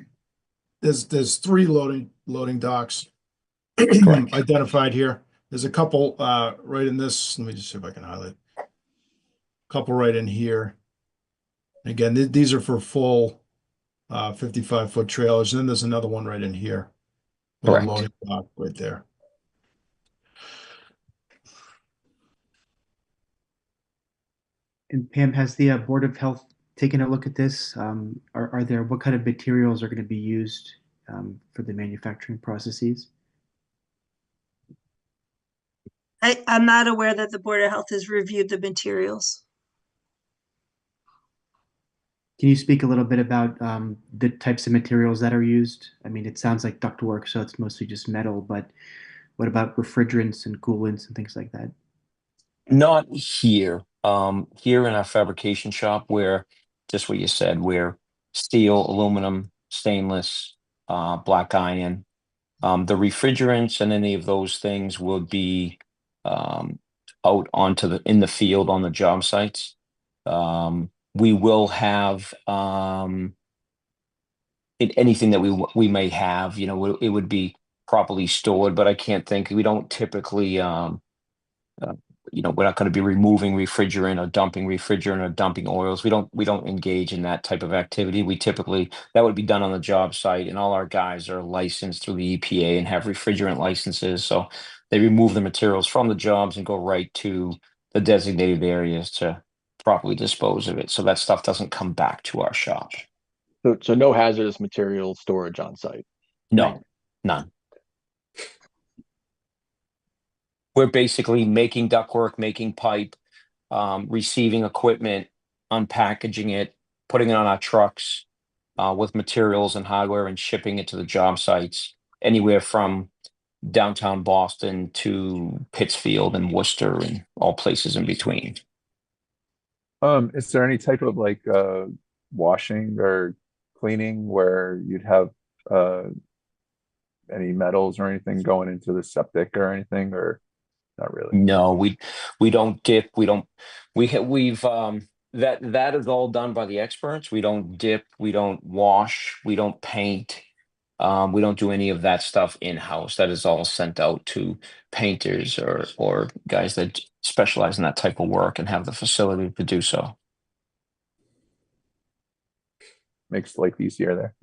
there's three loading docks Correct. identified here. There's a couple right in this. Let me just see if I can highlight. A couple right in here. Again, these are for full 55-foot trailers. And then there's another one right in here. Correct. Loading dock right there. And Pam, has the Board of Health taken a look at this? What kind of materials are going to be used for the manufacturing processes? I'm not aware that the Board of Health has reviewed the materials. Can you speak a little bit about the types of materials that are used? I mean, it sounds like ductwork, so it's mostly just metal, but what about refrigerants and coolants and things like that? Not here. Here in our fabrication shop, where just what you said, where steel, aluminum, stainless, black iron, the refrigerants and any of those things would be out onto in the field on the job sites. We will have anything that we may have, it would be properly stored, but I can't think, we don't typically we're not going to be removing refrigerant or dumping oils. We don't engage in that type of activity. We typically, that would be done on the job site, and all our guys are licensed through the EPA and have refrigerant licenses. So they remove the materials from the jobs and go right to the designated areas to properly dispose of it. So that stuff doesn't come back to our shop. So no hazardous material storage on site. No, none. We're basically making ductwork, making pipe, receiving equipment, unpackaging it, putting it on our trucks with materials and hardware, and shipping it to the job sites anywhere from downtown Boston to Pittsfield and Worcester and all places in between. Is there any type of like washing or cleaning where you'd have any metals or anything going into the septic or anything, or not really? No, we don't dip. We've that is all done by the experts. We don't dip. We don't wash. We don't paint. We don't do any of that stuff in-house. That is all sent out to painters or guys that specialize in that type of work and have the facility to do so. Makes life easier there.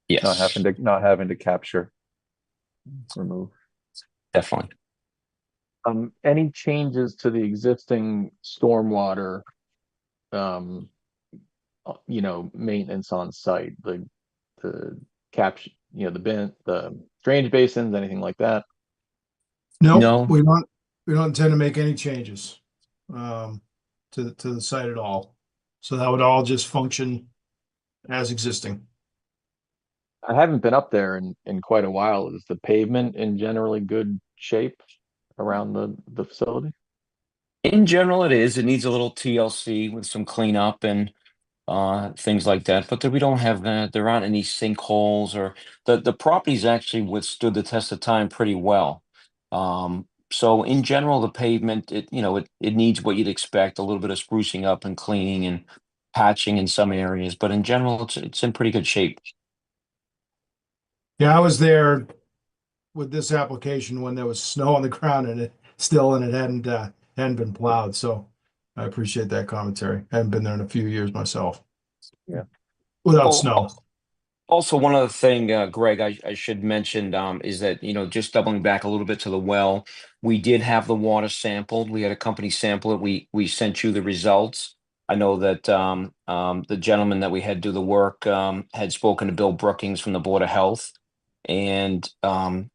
Yes, Not having to capture, remove. definitely. Any changes to the existing stormwater, maintenance on site, the capture, the drainage basins, anything like that? No. We don't intend to make any changes to the site at all. So that would all just function as existing. I haven't been up there in quite a while. Is the pavement in generally good shape around the facility? In general, it is. It needs a little TLC with some cleanup and things like that. But we don't have that. There aren't any sinkholes, or the property's actually withstood the test of time pretty well. So in general, the pavement, it needs what you'd expect, a little bit of sprucing up and cleaning and patching in some areas. But in general, it's in pretty good shape. Yeah, I was there with this application when there was snow on the ground and it hadn't been plowed. So I appreciate that commentary. I haven't been there in a few years myself. Yeah. Without Oh, snow. Also, one other thing, Greg, I should mention is that, just doubling back a little bit to the well, we did have the water sampled. We had a company sample it. We sent you the results. I know that the gentleman that we had do the work had spoken to Bill Brookings from the Board of Health. And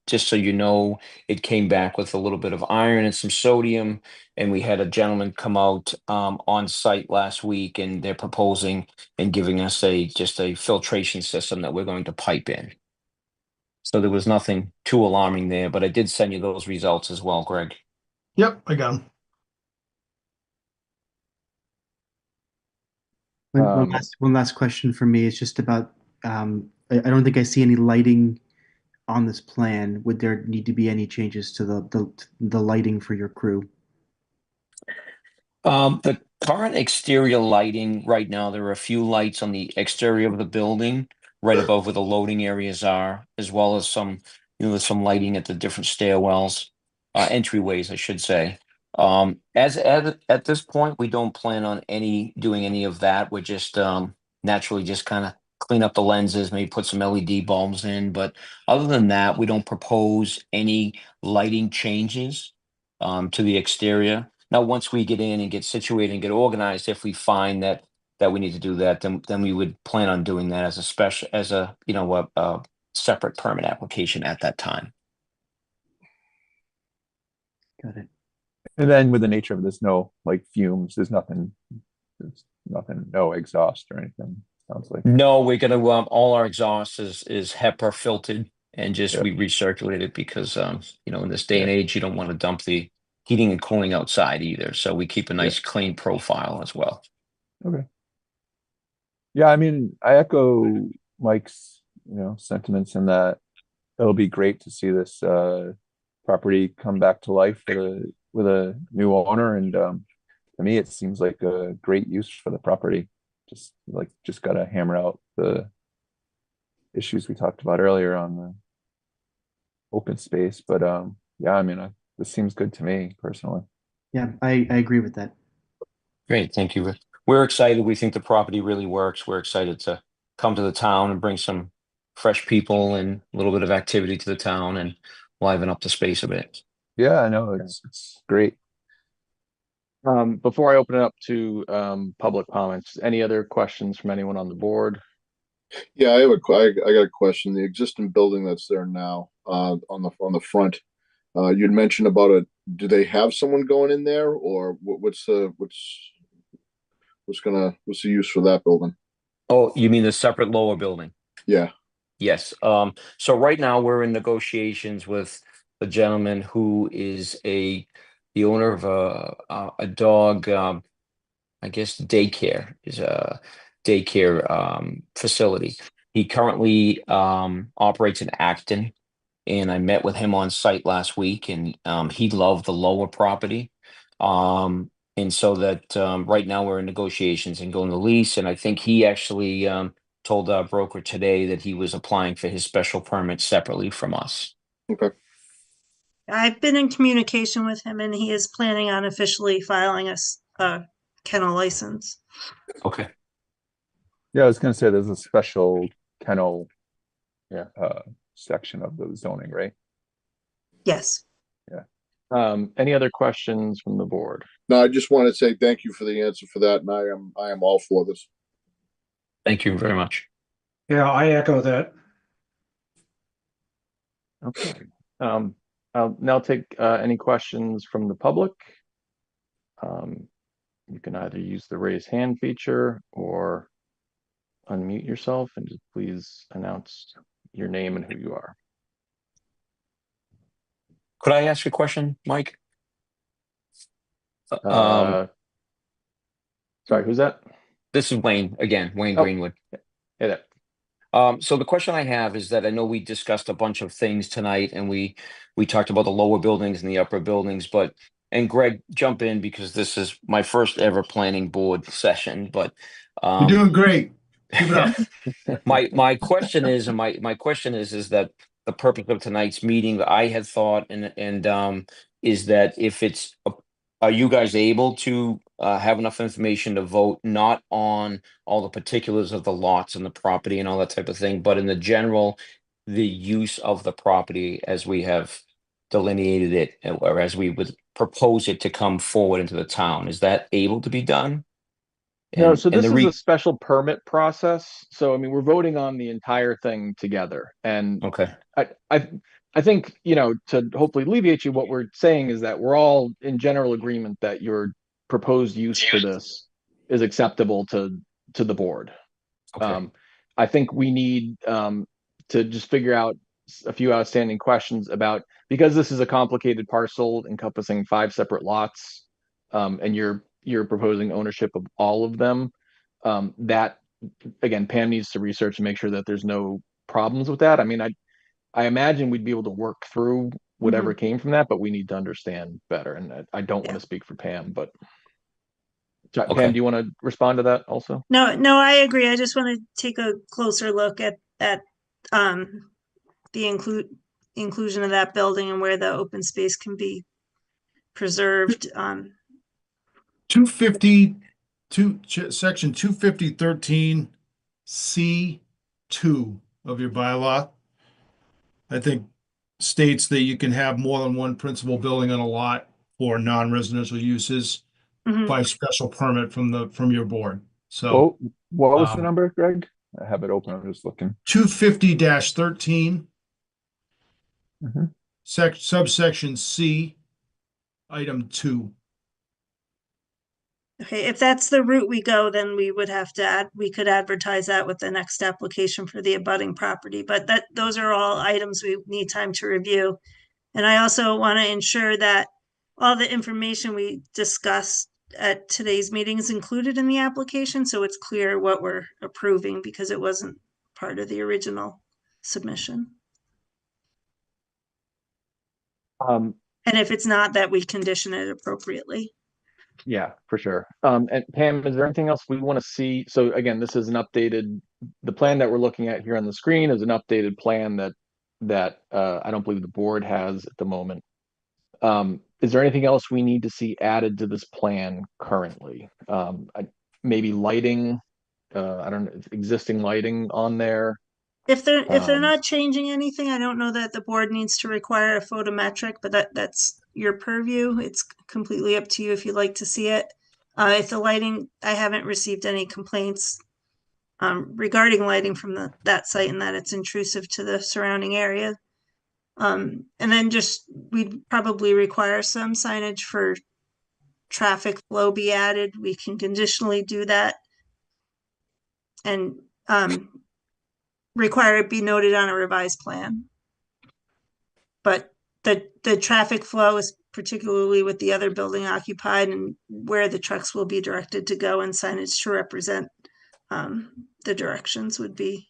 just so you know, it came back with a little bit of iron and some sodium. And we had a gentleman come out on site last week, and they're proposing and giving us just a filtration system that we're going to pipe in. So there was nothing too alarming there, but I did send you those results as well, Greg. Yep, I got them. One last question for me is just about, I don't think I see any lighting on this plan. Would there need to be any changes to the lighting for your crew? The current exterior lighting right now, there are a few lights on the exterior of the building, right above where the loading areas are, as well as some lighting at the different stairwells, entryways, I should say. As at this point, we don't plan on doing any of that. We're just naturally just kind of clean up the lenses, maybe put some LED bulbs in. But other than that, we don't propose any lighting changes to the exterior. Now, once we get in and get situated and get organized, if we find that we need to do that, then we would plan on doing that as a separate permit application at that time. Got it. And then with the nature of this, no like fumes, there's nothing, no exhaust or anything, sounds like. No, we're gonna all our exhaust is HEPA filtered and just Yeah. we recirculate it because in this day and age you don't want to dump the heating and cooling outside either. So we keep a nice clean profile as well. Okay. Yeah, I mean, I echo Mike's, sentiments in that it'll be great to see this property come back to life with a new owner, and to me, it seems like a great use for the property. Just gotta hammer out the issues we talked about earlier on the open space, but yeah, I mean, this seems good to me personally. Yeah, I agree with that. Great, thank you. We're excited. We think the property really works. We're excited to come to the town and bring some fresh people and a little bit of activity to the town and liven up the space a bit. Yeah, I know it's great. Before I open it up to public comments, any other questions from anyone on the board? Yeah, I got a question. The existing building that's there now, on the front, you'd mentioned about it. Do they have someone going in there, or what's the use for that building? Oh, you mean the separate lower building? Yeah. Yes. So right now we're in negotiations with a gentleman who is the owner of a dog, I guess daycare is a daycare facility. He currently operates in Acton, and I met with him on site last week, and he loved the lower property. And so that right now we're in negotiations and going to lease, and I think he actually told our broker today that he was applying for his special permit separately from us. Okay. I've been in communication with him, and he is planning on officially filing a kennel license. Okay. Yeah, I was gonna say there's a special kennel section of the zoning, right? Yes. Any other questions from the board? No, I just want to say thank you for the answer for that, and I am all for this. Thank you very much. Yeah, I echo that. Okay. I'll now take any questions from the public. You can either use the raise hand feature or unmute yourself and just please announce your name and who you are. Could I ask a question, Mike? Sorry, who's that? This is Wayne again, Wayne Oh. Greenwood. Hey there. So the question I have is that I know we discussed a bunch of things tonight, and we talked about the lower buildings and the upper buildings, and Greg, jump in because this is my first ever planning board session. But You're doing great. Keep it up. my question is, and my question is that the purpose of tonight's meeting, I had thought, and is that if it's, are you guys able to have enough information to vote not on all the particulars of the lots and the property and all that type of thing, but in the general, the use of the property as we have delineated it, or as we would propose it to come forward into the town? Is that able to be done? No, And- so and this the is re- a special permit process. So I mean, we're voting on the entire thing together. And Okay, I think, to hopefully alleviate you, what we're saying is that we're all in general agreement that your proposed use for this is acceptable to the board. okay, I think we need to just figure out a few outstanding questions about, because this is a complicated parcel encompassing 5 separate lots, and you're proposing ownership of all of them. That again, Pam needs to research and make sure that there's no problems with that. I mean, I imagine we'd be able to work through whatever came from that, but we need to understand better. And I don't want to speak for Pam, but Okay. Pam, do you want to respond to that also? No, I agree. I just want to take a closer look at the inclusion of that building and where the open space can be preserved. 250, section 250.13 C2 of your bylaw, I think, states that you can have more than one principal building on a lot for non-residential uses Mhm. by special permit from your board. So Oh, what was the um, number, Greg? I have it open, I'm just looking. 250-13 Mhm. subsection C item 2. Okay, if that's the route we go, then we would have to we could advertise that with the next application for the abutting property, but those are all items we need time to review. And I also want to ensure that all the information we discussed at today's meeting is included in the application, so it's clear what we're approving, because it wasn't part of the original submission. Um, And if it's not, that we condition it appropriately. yeah, for sure. And Pam, is there anything else we want to see? So again, this is an updated, the plan that we're looking at here on the screen is an updated plan that I don't believe the board has at the moment. Is there anything else we need to see added to this plan currently? Maybe lighting, I don't know, existing lighting on there. If they're Um, not changing anything, I don't know that the board needs to require a photometric, but that's your purview. It's completely up to you if you'd like to see it. If the lighting, I haven't received any complaints regarding lighting from that site and that it's intrusive to the surrounding area. And then we'd probably require some signage for traffic flow be added. We can conditionally do that. And require it be noted on a revised plan. But the traffic flow is particularly with the other building occupied and where the trucks will be directed to go, and signage to represent the directions would be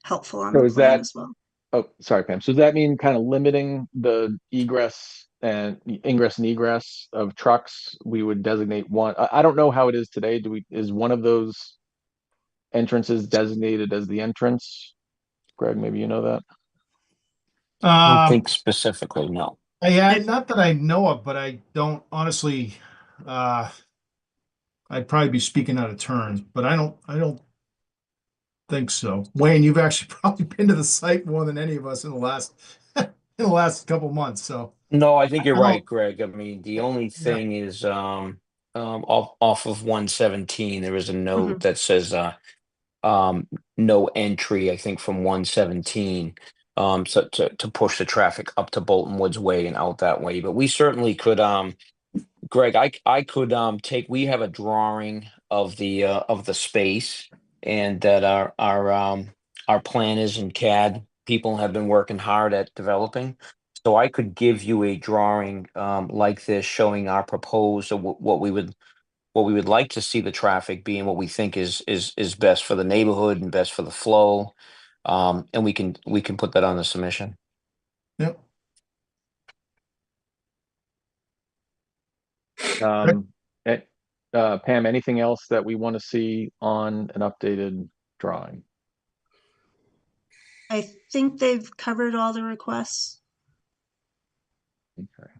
helpful on So the is plan that- as well. Oh, sorry, Pam. So does that mean kind of limiting the ingress and egress of trucks? We would designate one. I don't know how it is today. Is one of those entrances designated as the entrance? Greg, maybe you know that. I don't think specifically, no. Yeah, not that I know of, but I don't honestly. I'd probably be speaking out of turn, but I don't think so. Wayne, you've actually probably been to the site more than any of us in the last in the last couple months. So No, I think you're I don't- right, Greg. I mean, the only thing is off of 117, there is a note that says no entry, I think, from 117. So to push the traffic up to Bolton Woods Way and out that way. But we certainly could Greg, I could we have a drawing of the space, and that our planners and CAD people have been working hard at developing. So I could give you a drawing like this, showing our proposed, or what we would like to see the traffic be, and what we think is best for the neighborhood and best for the flow. And we can put that on the submission. Yep. Pam, anything else that we want to see on an updated drawing? I think they've covered all the requests. Okay.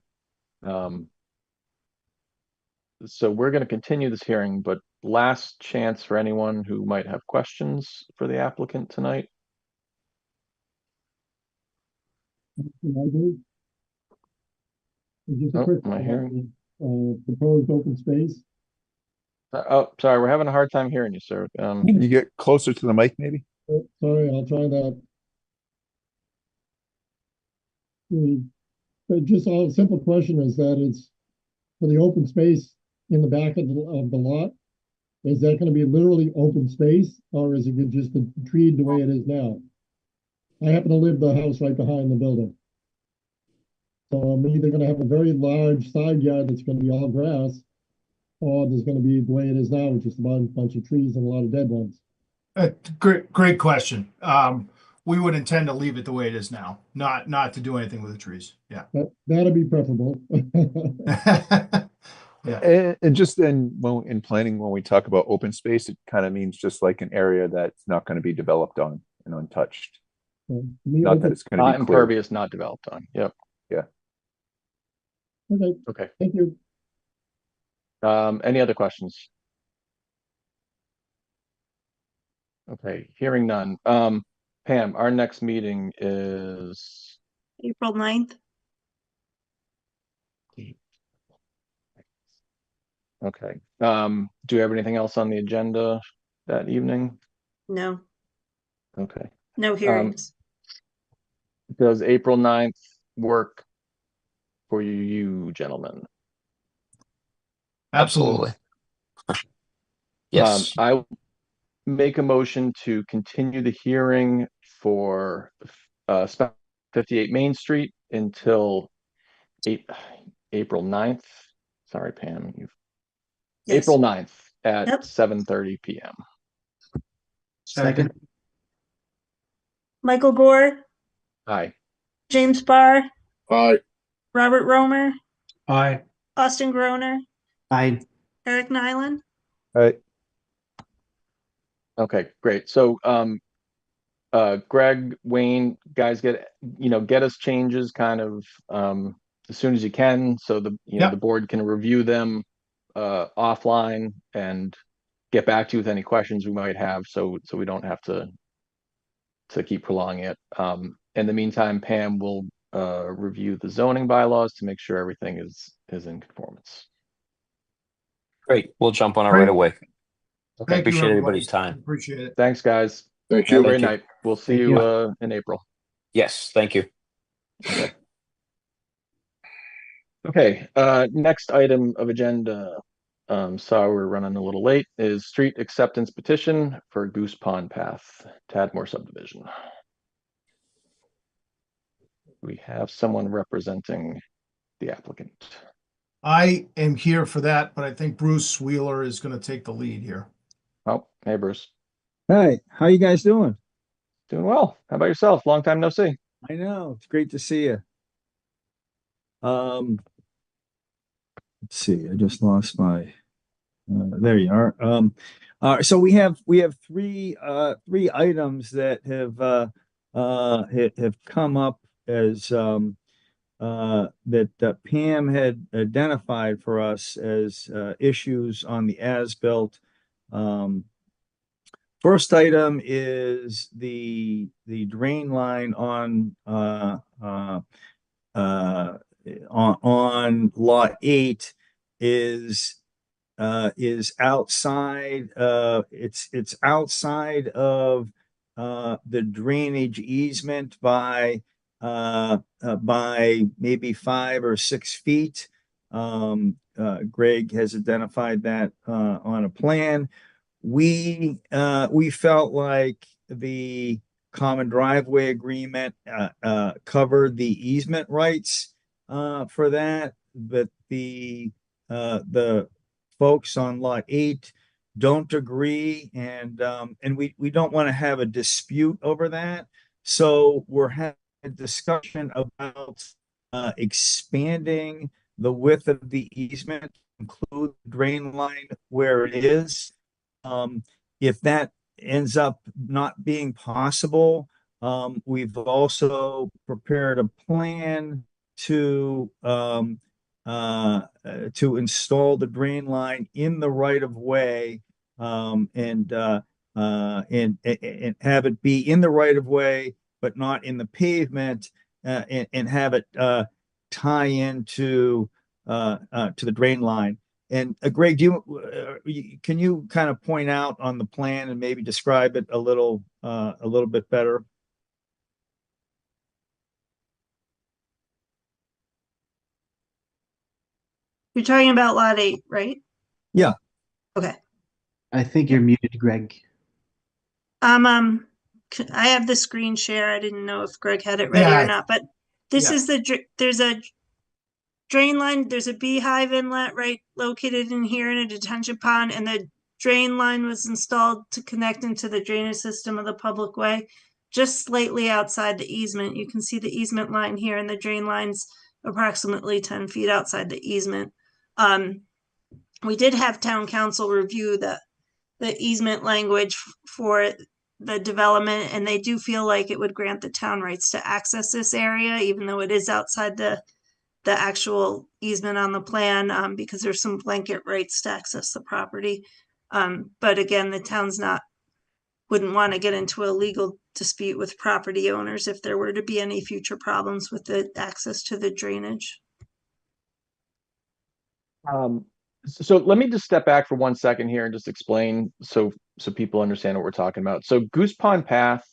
So we're going to continue this hearing, but last chance for anyone who might have questions for the applicant tonight. Is just a Oh, quick am I hearing? proposed open space. Oh, sorry, we're having a hard time hearing you, sir. Can you get closer to the mic, maybe? Sorry, I'll try that. But just a simple question is that it's for the open space in the back of the lot. Is that going to be literally open space, or is it just treated the way it is now? I happen to live the house right behind the building. So I'm either going to have a very large side yard that's going to be all grass, or there's going to be the way it is now, which is a bunch of trees and a lot of dead ones. Great question. We would intend to leave it the way it is now, not to do anything with the trees. Yeah. That'd be preferable. Yeah. And just then, in planning, when we talk about open space, it kind of means just like an area that's not going to be developed on and untouched. Not that it's going to Not be clear. impervious, not developed on. Yep. Yeah. Okay, Okay. thank you. Any other questions? Okay, hearing none. Pam, our next meeting is April 9th. okay. Do you have anything else on the agenda that evening? No, Okay. no hearings. Does April 9th work for you gentlemen? Absolutely. Yes. I will make a motion to continue the hearing for 58 Main Street until April 9th. Sorry, Pam. Yes. April 9th at Yep. 7:30 p.m. Second. Michael Gore, Aye. James Barr, Aye. Robert Romer, Aye. Austin Groner, I, Eric Nyland. Right. Okay, great. So, Greg, Wayne, guys, get us changes kind of as soon as you can, so the Yep. the board can review them offline and get back to you with any questions we might have, so we don't have to keep prolonging it. In the meantime, Pam will review the zoning bylaws to make sure everything is in conformance. Great. We'll jump on it Great. right away. Okay. Thank you, Appreciate everybody. everybody's time. Appreciate it. Thanks, guys. Thank Have a you. great you. night. We'll see Thank you you. in April. Yes. Thank you. Okay, next item of agenda, sorry we're running a little late, is street acceptance petition for Goose Pond Path, Tadmore subdivision. We have someone representing the applicant. I am here for that, but I think Bruce Wheeler is going to take the lead here. Oh, hey Bruce. Hi, how you guys doing? Doing well. How about yourself? Long time no see. I know, it's great to see you. Let's see, I just lost my, there you are. So we have three items that have come up as, that Pam had identified for us as, issues on the as-built. First item is the drain line on lot 8 is outside, it's outside of the drainage easement by maybe 5 or 6 feet. Greg has identified that on a plan. We felt like the common driveway agreement covered the easement rights for that, but the folks on lot 8 don't agree, and we don't want to have a dispute over that. So we're having a discussion about expanding the width of the easement to include the drain line where it is. If that ends up not being possible, we've also prepared a plan to install the drain line in the right of way, and have it be in the right of way, but not in the pavement, and have it tie into the drain line. And Greg, can you kind of point out on the plan and maybe describe it a little bit better? You're talking about lot 8, right? Yeah. Okay. I think you're muted, Greg. I have the screen share. I didn't know if Greg had it ready Yeah. or not, but this Yeah. is there's a drain line, there's a beehive inlet right located in here in a detention pond, and the drain line was installed to connect into the drainage system of the public way, just slightly outside the easement. You can see the easement line here, and the drain line's approximately 10 feet outside the easement. We did have town council review the easement language for the development, and they do feel like it would grant the town rights to access this area, even though it is outside the actual easement on the plan, because there's some blanket rights to access the property. But again, the town's wouldn't want to get into a legal dispute with property owners if there were to be any future problems with the access to the drainage. So let me just step back for 1 second here and just explain so people understand what we're talking about. So Goose Pond Path,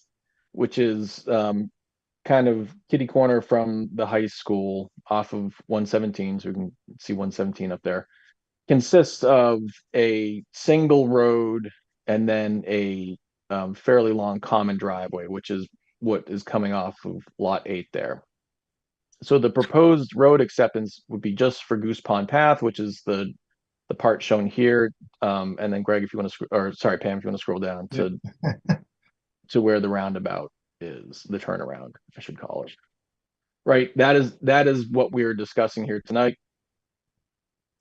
which is kind of kitty corner from the high school off of 117, so we can see 117 up there. consists of a single road and then a fairly long common driveway, which is what is coming off of Lot 8 there. So the proposed road acceptance would be just for Goose Pond Path, which is the part shown here. And then Greg, if you want to, or sorry, Pam, if you want to scroll down to where the roundabout is, the turnaround, I should call it. Right, that is what we're discussing here tonight.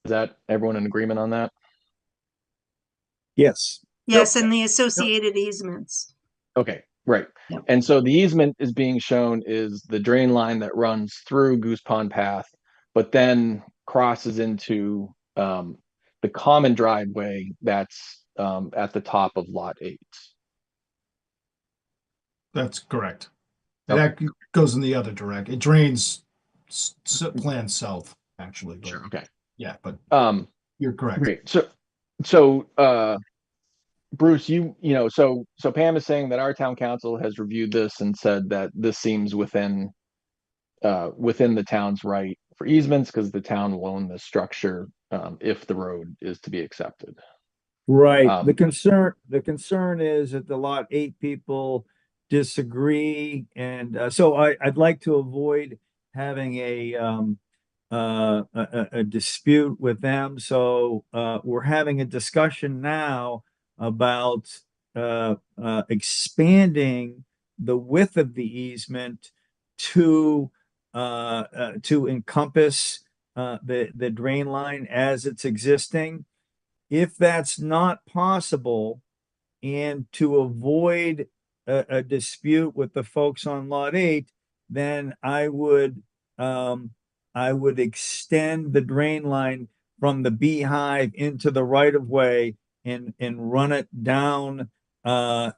Is that everyone in agreement on that? Yes. Yes, and the associated easements. Okay, right. Yep. And so the easement is being shown is the drain line that runs through Goose Pond Path, but then crosses into the common driveway that's at the top of Lot 8. That's correct. Okay. That goes in the other direction. It drains Plan South, actually. But Sure. Okay. yeah, but You're correct. great. So Bruce, so Pam is saying that our town council has reviewed this and said that this seems within the town's right for easements because the town will own the structure if the road is to be accepted. Right. The concern is that the Lot 8 people disagree, and so I'd like to avoid having a dispute with them. So we're having a discussion now about expanding the width of the easement to encompass the drain line as it's existing. If that's not possible, and to avoid a dispute with the folks on Lot 8, then I would extend the drain line from the beehive into the right of way and run it down along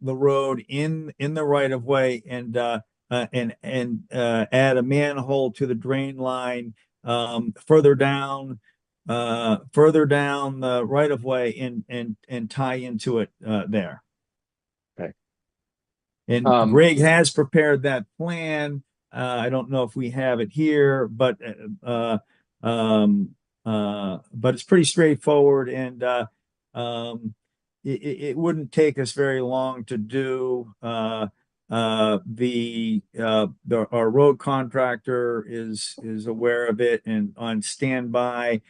the road in the right of way and add a manhole to the drain line further down the right of way and tie into it there. Okay. And Greg has prepared that plan. I don't know if we have it here, but it's pretty straightforward, and it wouldn't take us very long to do. Our road contractor is aware of it and on standby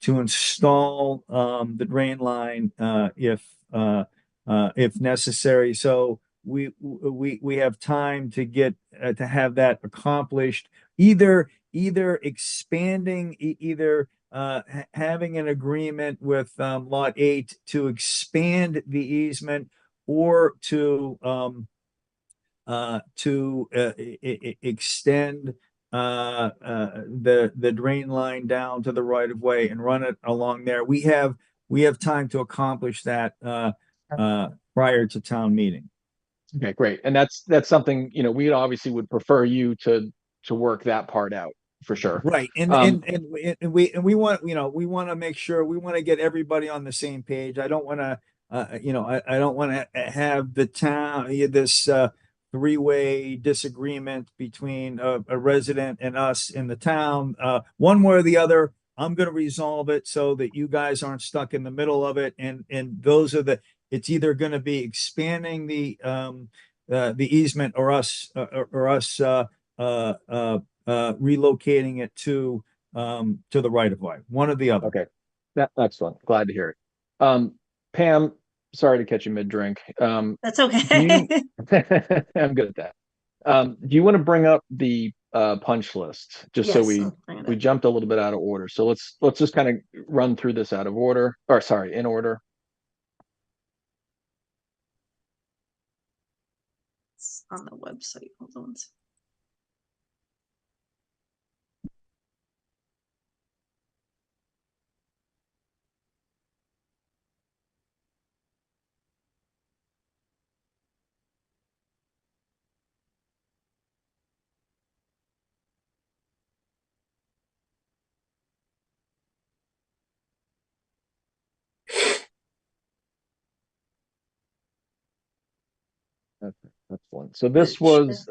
to install the drain line if necessary. So we have time to get to have that accomplished. Either expanding, having an agreement with Lot 8 to expand the easement, or to extend the drain line down to the right of way and run it along there. We have time to accomplish that prior to town meeting. Okay, great. And that's something, we obviously would prefer you to work that part out for sure. Right. And we want, we want to make sure, we want to get everybody on the same page. I don't want to, I don't want to have the town, this three-way disagreement between a resident and us in the town. One way or the other, I'm going to resolve it so that you guys aren't stuck in the middle of it. And those are it's either going to be expanding the easement or us relocating it to the right of way, one or the other. Okay, that's excellent. Glad to hear it. Pam, sorry to catch you mid-drink. That's okay. I'm good at that. Do you want to bring up the punch list just so Yes, we jumped a little bit out of order? So let's just kind of run through this out of order, or sorry, in order. It's on the website. Hold on. Excellent. So this was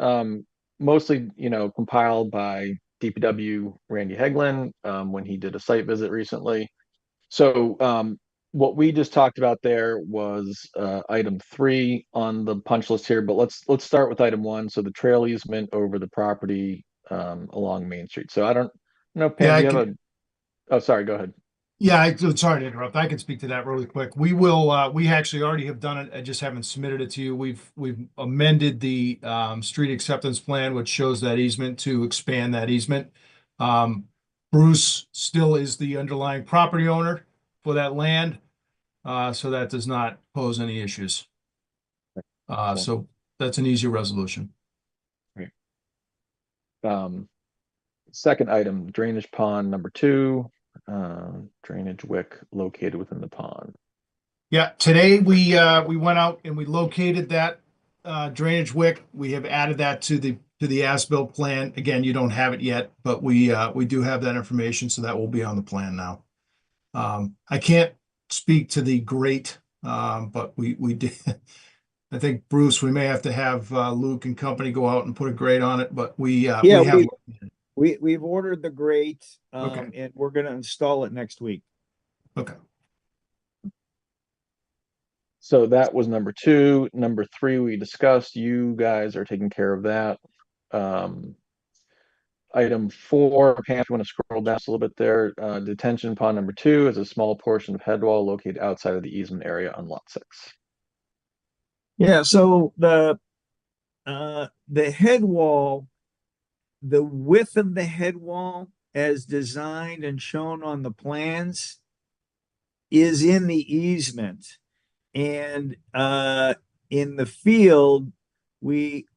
mostly, compiled by DPW Randy Heglin when he did a site visit recently. So what we just talked about there was item 3 on the punch list here, but let's start with item 1. So the trail easement over the property along Main Street. So I don't know, Pam, Yeah, do you have a? Oh, sorry, go ahead. Yeah, sorry to interrupt. I can speak to that really quick. We will, we actually already have done it. I just haven't submitted it to you. We've amended the street acceptance plan, which shows that easement to expand that easement. Bruce still is the underlying property owner for that land, so that does not pose any issues. So that's an easy resolution. Second item, drainage pond number 2, drainage wick located within the pond. Yeah, today we went out and we located that drainage wick. We have added that to the as-built plan. Again, you don't have it yet, but we do have that information, so that will be on the plan now. I can't speak to the grate, but we did. I think Bruce, we may have to have Luke and company go out and put a grate on it, but we have. We've ordered the grate, Okay. and we're going to install it next week. Okay. So that was number 2. Number 3 we discussed. You guys are taking care of that. Item 4, Pam, if you want to scroll down a little bit there. Detention pond number 2 is a small portion of head wall located outside of the easement area on lot 6. Yeah, so the head wall, the width of the head wall as designed and shown on the plans is in the easement. And in the field, we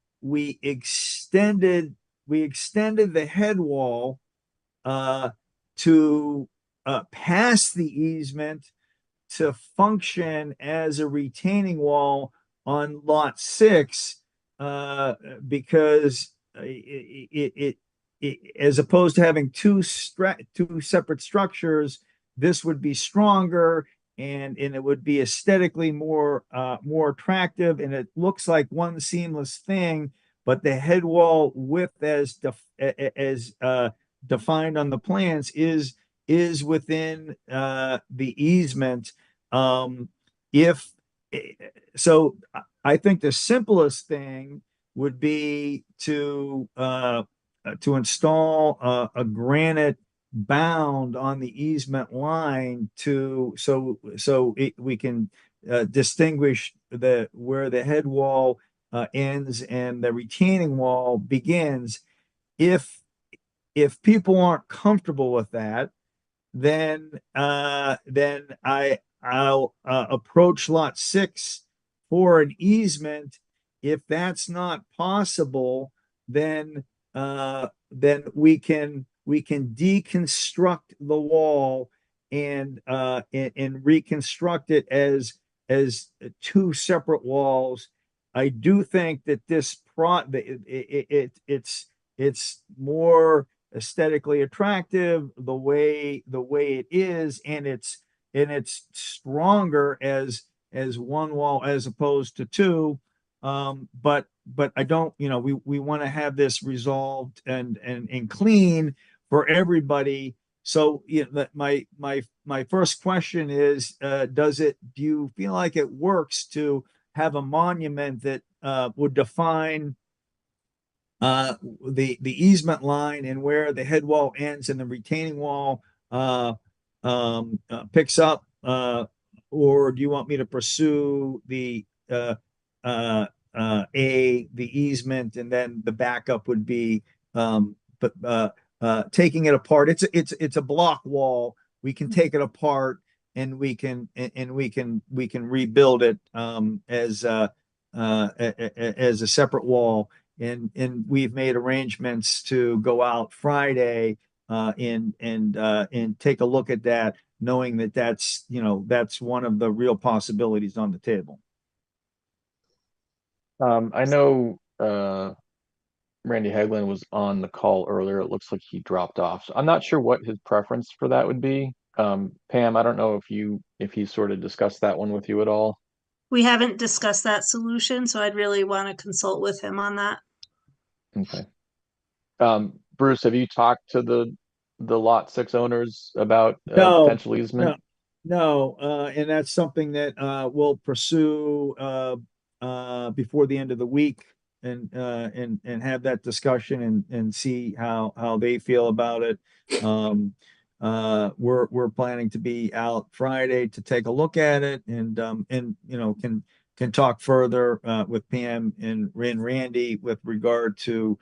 extended the head wall to pass the easement to function as a retaining wall on lot 6, because it as opposed to having two separate structures, this would be stronger and it would be aesthetically more attractive, and it looks like one seamless thing. But the head wall width as defined on the plans is within the easement. If so, I think the simplest thing would be to install a granite bound on the easement line we can distinguish where the head wall ends and the retaining wall begins. If people aren't comfortable with that, then I'll approach lot 6 for an easement. If that's not possible, then we can deconstruct the wall and reconstruct it as 2 separate walls. I do think that it's more aesthetically attractive the way it is, and it's stronger as one wall as opposed to 2. But I don't, we want to have this resolved and clean for everybody. So my first question is, do you feel like it works to have a monument that would define the easement line and where the head wall ends and the retaining wall picks up, or do you want me to pursue the easement, and then the backup would be taking it apart? It's a block wall. We can take it apart and we can rebuild it as a separate wall. And we've made arrangements to go out Friday and take a look at that, knowing that that's one of the real possibilities on the table. I know Randy Heglin was on the call earlier. It looks like he dropped off. So I'm not sure what his preference for that would be. Pam, I don't know if he sort of discussed that one with you at all. We haven't discussed that solution, so I'd really want to consult with him on that. Okay. Bruce, have you talked to the lot 6 owners about No, potential easement? No, and that's something that we'll pursue before the end of the week and have that discussion and see how they feel about it. We're planning to be out Friday to take a look at it and can talk further with Pam and Randy with regard to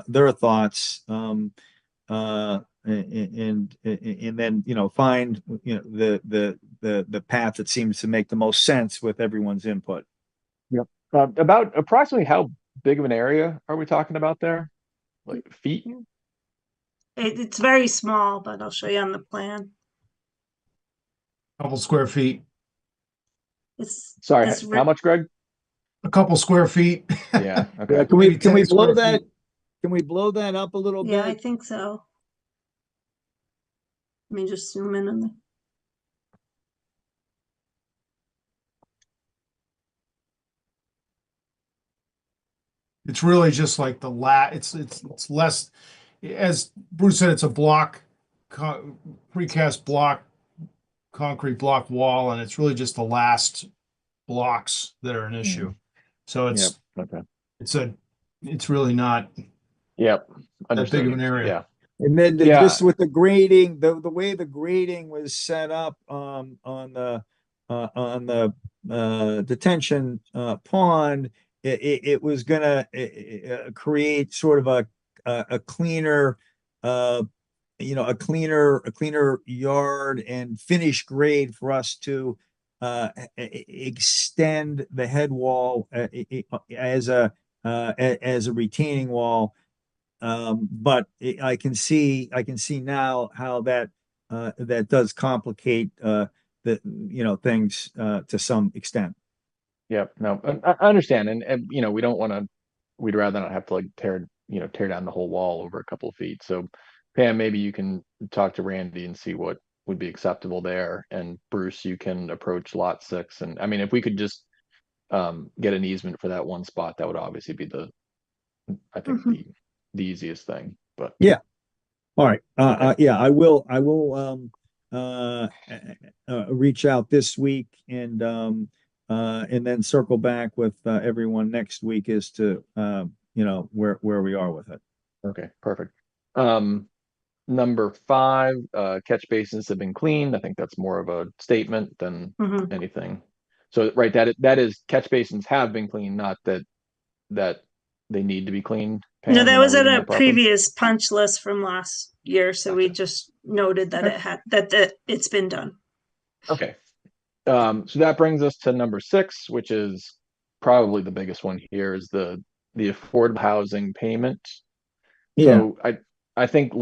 their thoughts. And then find the path that seems to make the most sense with everyone's input. Yep. About approximately how big of an area are we talking about there? Like feet? It's very small, but I'll show you on the plan. Couple square feet, Sorry, it's how much, Greg? a couple square feet. Yeah. Okay. Yeah, Maybe can we 10 blow square that? feet. Can we blow that up a little Yeah, I bit? think so. Let me just zoom in on the. It's really just like the it's less, as Bruce said, it's a block, precast block, concrete block wall, and it's really just the last blocks that are an issue. So Yep. Okay. it's really not Yep. that Understood. big of an area. Yeah. And then Yeah. just with the grading, the way the grading was set up on the detention pond, it was gonna create sort of a cleaner a cleaner yard and finish grade for us to extend the head wall as a retaining wall. But I can see now how that does complicate the things to some extent. Yep. No, I understand. And we don't want to, we'd rather not have to like tear down the whole wall over a couple of feet. So Pam, maybe you can talk to Randy and see what would be acceptable there. And Bruce, you can approach lot 6. And I mean, if we could just get an easement for that one spot, that would obviously be I think the easiest thing. But Yeah. All right. Okay. Yeah, I will reach out this week and then circle back with everyone next week as to where we are with it. Okay, perfect. Number 5, catch basins have been cleaned. I think that's more of a statement than anything. So right, that is catch basins have been cleaned, not that they need to be cleaned. No, Pam, that am I was at reading a that properly? previous punch list from last year, so we just noted that Okay. it's been done. Okay. So that brings us to number 6, which is probably the biggest one here, is the affordable housing payment. Yeah. So I think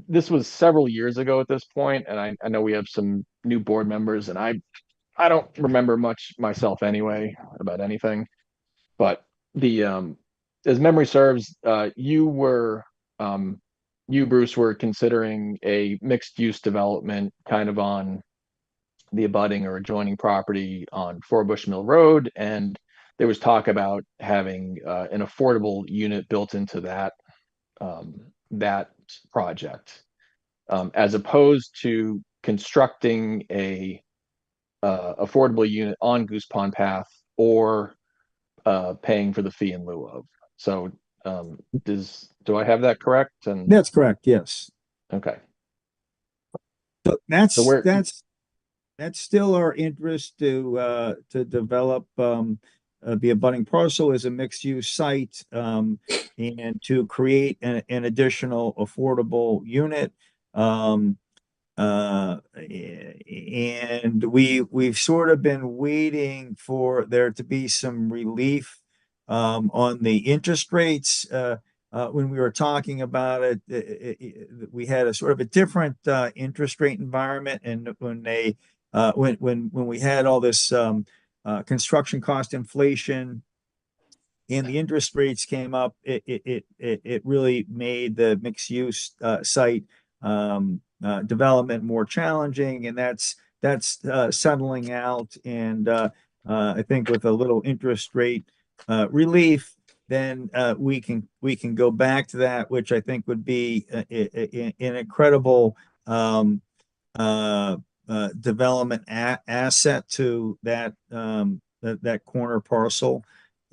this was several years ago at this point, and I know we have some new board members, and I don't remember much myself anyway about anything. But as memory serves, you Bruce were considering a mixed use development kind of on the abutting or adjoining property on Four Bush Mill Road, and there was talk about having an affordable unit built into that project, as opposed to constructing a affordable unit on Goose Pond Path or paying for the fee in lieu of. So do I have that correct? And That's correct. Yes. okay. So that's So where that's still our interest to develop the abutting parcel as a mixed use site and to create an additional affordable unit. And we've sort of been waiting for there to be some relief on the interest rates. When we were talking about it, we had a sort of a different interest rate environment, and when we had all this construction cost inflation and the interest rates came up, it really made the mixed use site development more challenging, and that's settling out. And I think with a little interest rate relief, then we can go back to that, which I think would be an incredible development asset to that that corner parcel.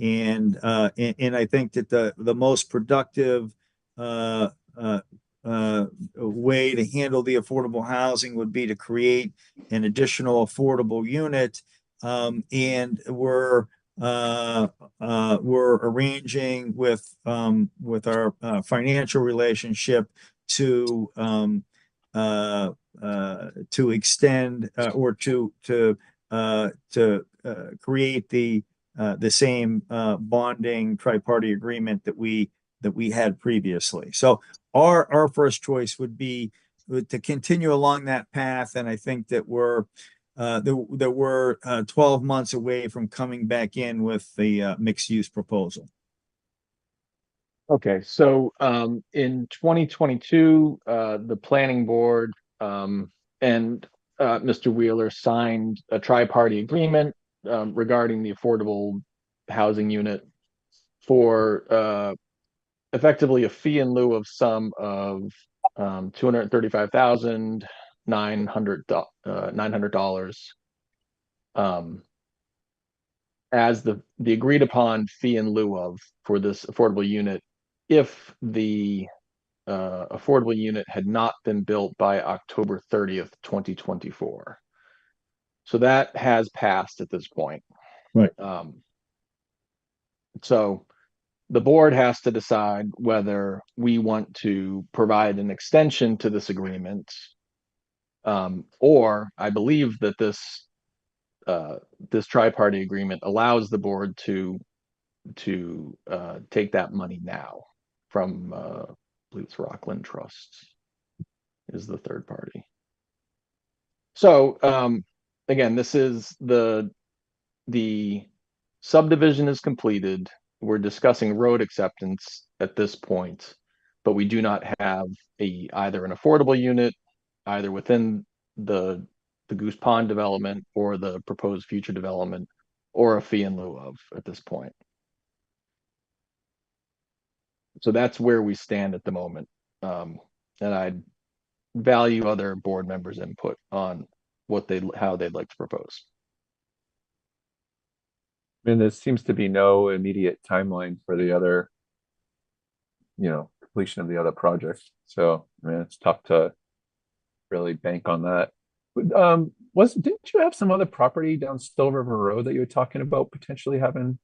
And I think that the most productive way to handle the affordable housing would be to create an additional affordable unit. And we're arranging with our financial relationship to extend or to create the same bonding tri-party agreement that we had previously. So our first choice would be to continue along that path, and I think that we're 12 months away from coming back in with the mixed use proposal. Okay, so in 2022, the planning board and Mr. Wheeler signed a tri-party agreement regarding the affordable housing unit for effectively a fee in lieu of sum of $235,900 as the agreed upon fee in lieu of for this affordable unit if the affordable unit had not been built by October 30th, 2024. So that has passed at this point. Right. So the board has to decide whether we want to provide an extension to this agreement, or I believe that this tri-party agreement allows the board to take that money now from I believe it's Rockland Trust is the third party. So again, this is the subdivision is completed. We're discussing road acceptance at this point, but we do not have either an affordable unit either within the Goose Pond development or the proposed future development, or a fee in lieu of at this point. So that's where we stand at the moment. And I'd value other board members' input on how they'd like to propose. I mean, there seems to be no immediate timeline for the other, completion of the other projects. So, I mean, it's tough to really bank on that. But, didn't you have some other property down Still River Road that you were talking about potentially having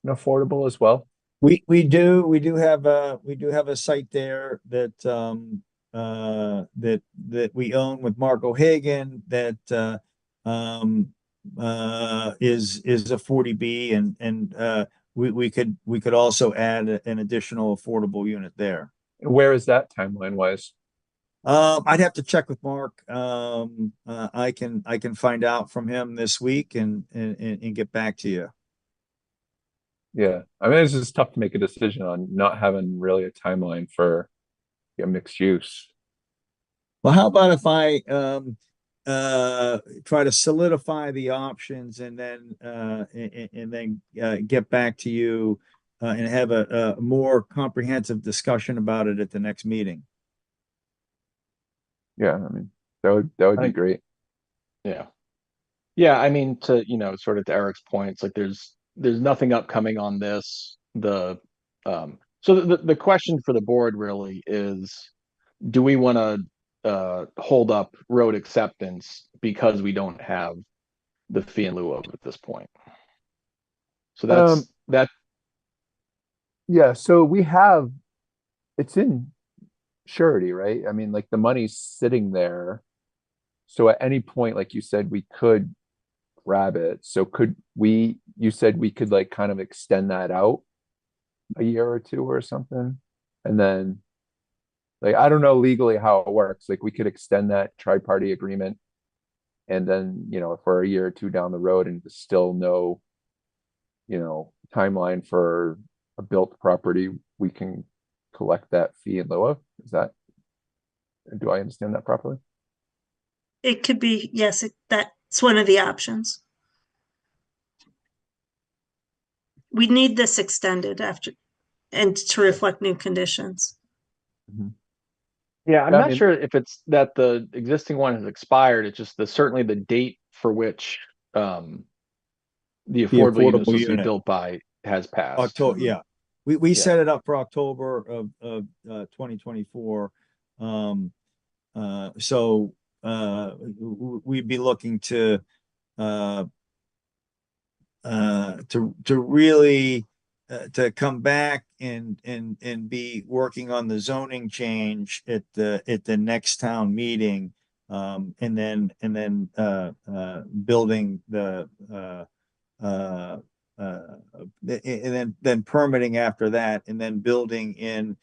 an affordable as well? We do have a site there that that we own with Mark O'Hagan that is a 40B, and we could also add an additional affordable unit there. Where is that timeline wise? I'd have to check with Mark. I can find out from him this week and get back to you. Yeah, I mean, it's just tough to make a decision on not having really a timeline for a mixed use. Well, how about if I try to solidify the options and then get back to you and have a more comprehensive discussion about it at the next meeting. Yeah, I mean, that would be great. Yeah. I mean, to sort of to Eric's points, like there's nothing upcoming on this. So the question for the board really is, do we want to hold up road acceptance because we don't have the fee in lieu of at this point? So that's that. Yeah, so it's in surety, right? I mean, like the money's sitting there. So at any point, like you said, we could grab it. So you said we could like kind of extend that out a year or two or something. And then like, I don't know legally how it works. Like we could extend that tri-party agreement. And then, for a year or two down the road and still no, timeline for a built property, we can collect that fee in lieu of. Do I understand that properly? It could be, yes, that's one of the options. We need this extended after and to reflect new conditions. Yeah, I'm Yeah, I not mean- sure if it's that the existing one has expired. It's just certainly the date for which the affordable unit affordable supposed to be unit. built by has passed. October, yeah. We Yeah. set it up for October of 2024. So we'd be looking to really to come back and be working on the zoning change at the next town meeting, and then building the and then permitting after that, and then building in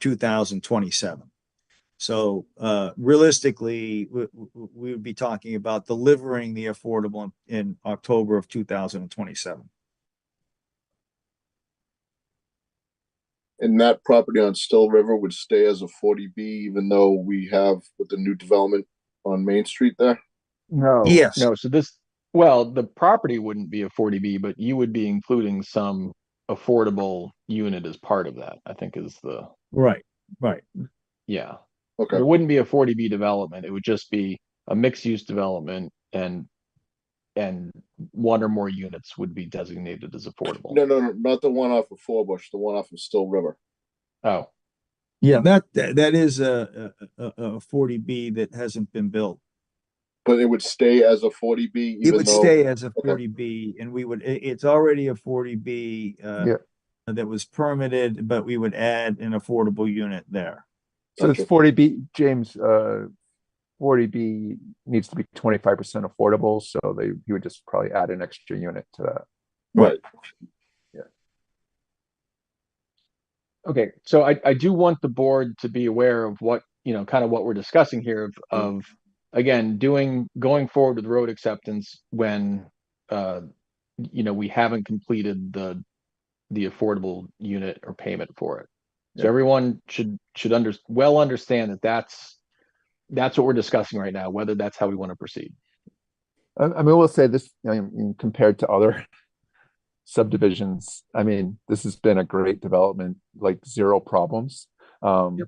2027. So realistically, we would be talking about delivering the affordable in October of 2027. And that property on Still River would stay as a 40B, even though we have with the new development on Main Street there? No. Yes. No, so the property wouldn't be a 40B, but you would be including some affordable unit as part of that, I think is the, Right. yeah. Okay. It wouldn't be a 40B development. It would just be a mixed use development and one or more units would be designated as affordable. No, not the one off of Forbush, the one off of Still River. Oh, Yeah, that is a 40B that hasn't been built. But it would stay as a 40B, It even would though. stay as a Okay. 40B, and it's already a 40B Yeah. that was permitted, but we would add an affordable unit there. So it's Gotcha. 40B, James, 40B needs to be 25% affordable, so he would just probably add an extra unit to that. Right. okay. So I do want the board to be aware of what, kind of what we're discussing here of again, going forward with road acceptance when, we haven't completed the affordable unit or payment for it. So Yeah. everyone should understand that that's what we're discussing right now, whether that's how we want to proceed. I mean, we'll say this, compared to other subdivisions, I mean, this has been a great development, like zero problems.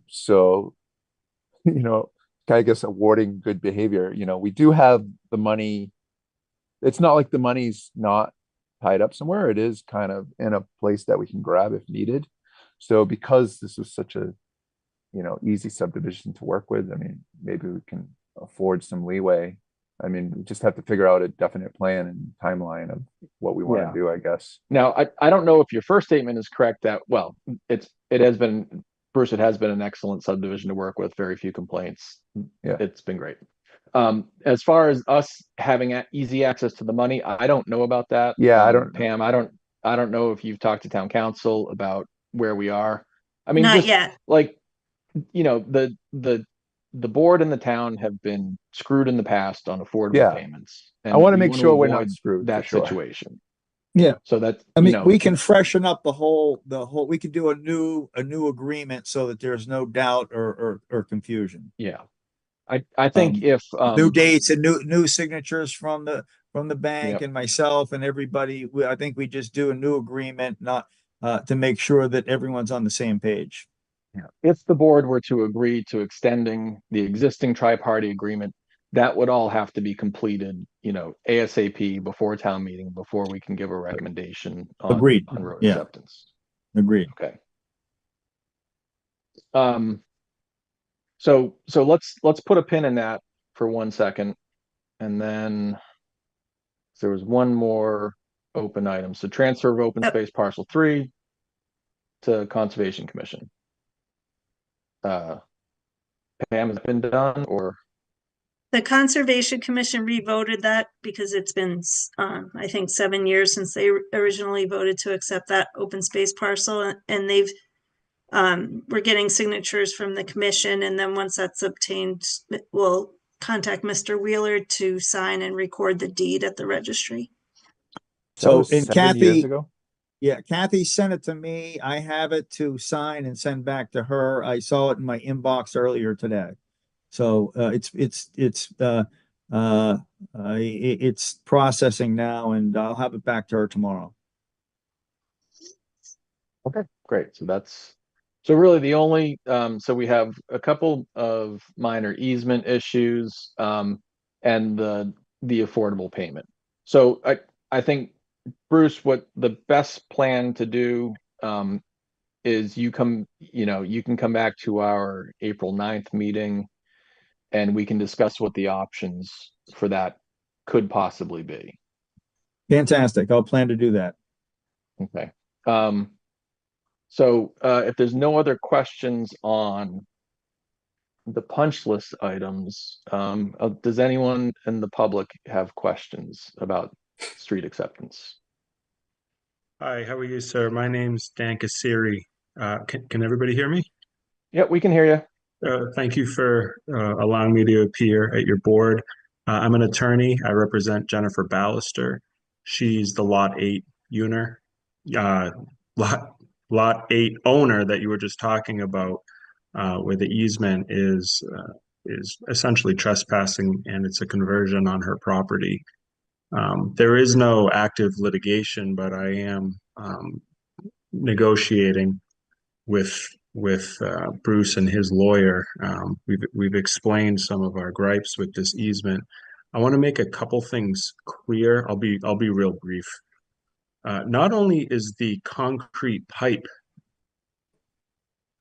So, I guess awarding good behavior, we do have the money. It's not like the money's not tied up somewhere. It is kind of in a place that we can grab if needed. So because this was such a, easy subdivision to work with, I mean, maybe we can afford some leeway. I mean, we just have to figure out a definite plan and timeline of what we want Yeah. to do, I guess. Now, I don't know if your first statement is correct that, well, it has been, Bruce, it has been an excellent subdivision to work with, very few complaints. Yeah. It's been great. As far as us having easy access to the money, I don't know about that. Yeah, I don't- Pam, I don't know if you've talked to town council about where we are. I mean, Not just yet. like, the board and the town have been screwed in the past on affordable Yeah. payments. I want to we make wanna sure we're not avoid screwed. for that sure. situation. Yeah. So that's, I mean, we can freshen up the whole, we could do a new agreement so that there's no doubt or confusion. yeah. I think if, New dates and new signatures from the bank Yep. and myself and everybody. I think we just do a new agreement, not to make sure that everyone's on the same page. if the board were to agree to extending the existing tri-party agreement, that would all have to be completed, ASAP before town meeting, before we can give a recommendation on, Agreed. on road Yeah. acceptance. Agreed. Okay. So let's put a pin in that for 1 second. And then there was one more open item. So transfer of open Yep. space parcel 3 to Conservation Commission. Pam, has it been done or? The Conservation Commission revoted that because it's been, I think, 7 years since they originally voted to accept that open space parcel, and they've, we're getting signatures from the commission, and then once that's obtained, we'll contact Mr. Wheeler to sign and record the deed at the registry. That So, was and 7 years Kathy, ago? yeah, Kathy sent it to me. I have it to sign and send back to her. I saw it in my inbox earlier today. So it's processing now, and I'll have it back to her tomorrow. Okay, great. So really the only, so we have a couple of minor easement issues, and the affordable payment. So I think, Bruce, what the best plan to do, is you can come back to our April 9th meeting and we can discuss what the options for that could possibly be. Fantastic. I'll plan to do that. Okay. So if there's no other questions on the punch list items, does anyone in the public have questions about street acceptance? Hi, how are you, sir? My name's Dan Kasiri. Can everybody hear me? Yeah, we can hear you. Thank you for allowing me to appear at your board. I'm an attorney. I represent Jennifer Ballister. She's the Lot 8 owner, Lot 8 owner that you were just talking about, where the easement is essentially trespassing, and it's a conversion on her property. There is no active litigation, but I am negotiating with Bruce and his lawyer. We've explained some of our gripes with this easement. I want to make a couple things clear. I'll be real brief. Not only is the concrete pipe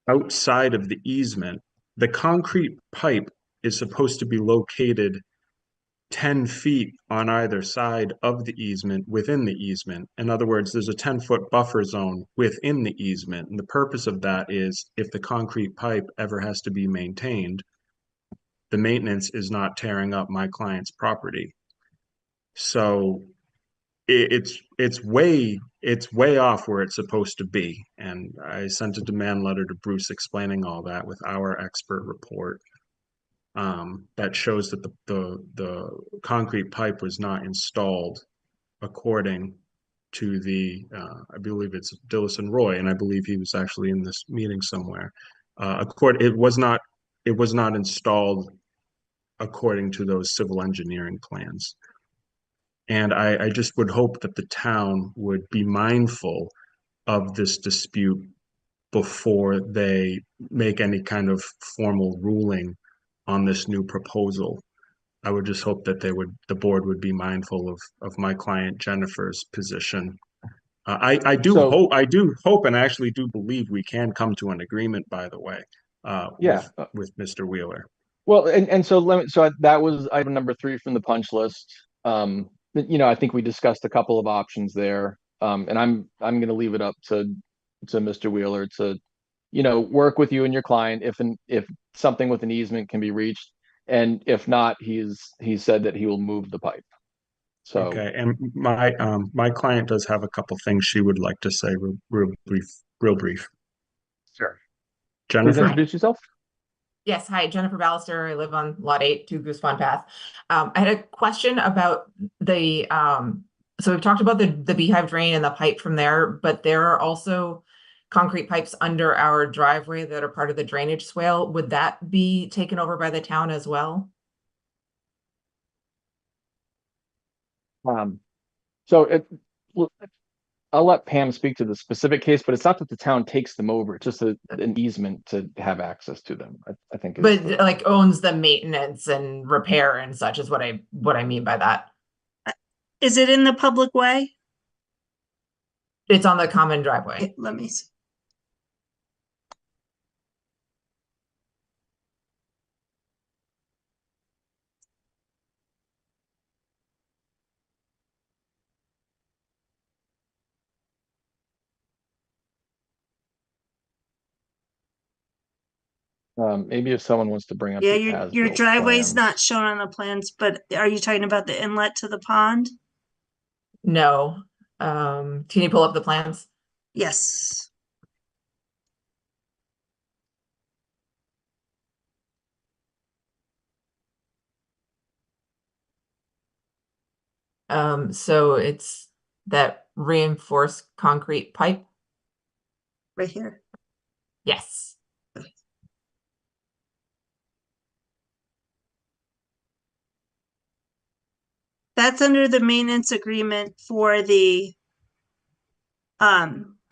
outside of the easement, the concrete pipe is supposed to be located 10 feet on either side of the easement within the easement. In other words, there's a 10-foot buffer zone within the easement. And the purpose of that is if the concrete pipe ever has to be maintained, the maintenance is not tearing up my client's property. So it's way off where it's supposed to be. And I sent a demand letter to Bruce explaining all that with our expert report. That shows that the concrete pipe was not installed according to the I believe it's Dillison Roy, and I believe he was actually in this meeting somewhere. It was not installed according to those civil engineering plans. And I just would hope that the town would be mindful of this dispute before they make any kind of formal ruling on this new proposal. I would just hope that the board would be mindful of my client Jennifer's position. I do hope and I actually do believe we can come to an agreement, by the way, with Mr. Wheeler. Well, and so that was item number 3 from the punch list. I think we discussed a couple of options there. And I'm going to leave it up to Mr. Wheeler to, work with you and your client if something with an easement can be reached, and if not, he's said that he will move the pipe. So okay, and my client does have a couple things she would like to say, real brief. Sure. Jennifer, please introduce yourself. Yes, hi, Jennifer Ballister. I live on Lot 8, 2 Goose Pond Path. I had a question about the so we've talked about the beehive drain and the pipe from there, but there are also concrete pipes under our driveway that are part of the drainage swale. Would that be taken over by the town as well? I'll let Pam speak to the specific case, but it's not that the town takes them over; it's just an easement to have access to them. I think. But like owns the maintenance and repair and such is what I mean by that. Is it in the public way? It's on the common driveway. Okay, let me see. Maybe if someone wants to bring up Yeah, the your as-built driveway's plans. not shown on the plans, but are you talking about the inlet to the pond? No. Can you pull up the plans? Yes. So it's that reinforced concrete pipe. Right here. Yes. That's under the maintenance agreement for the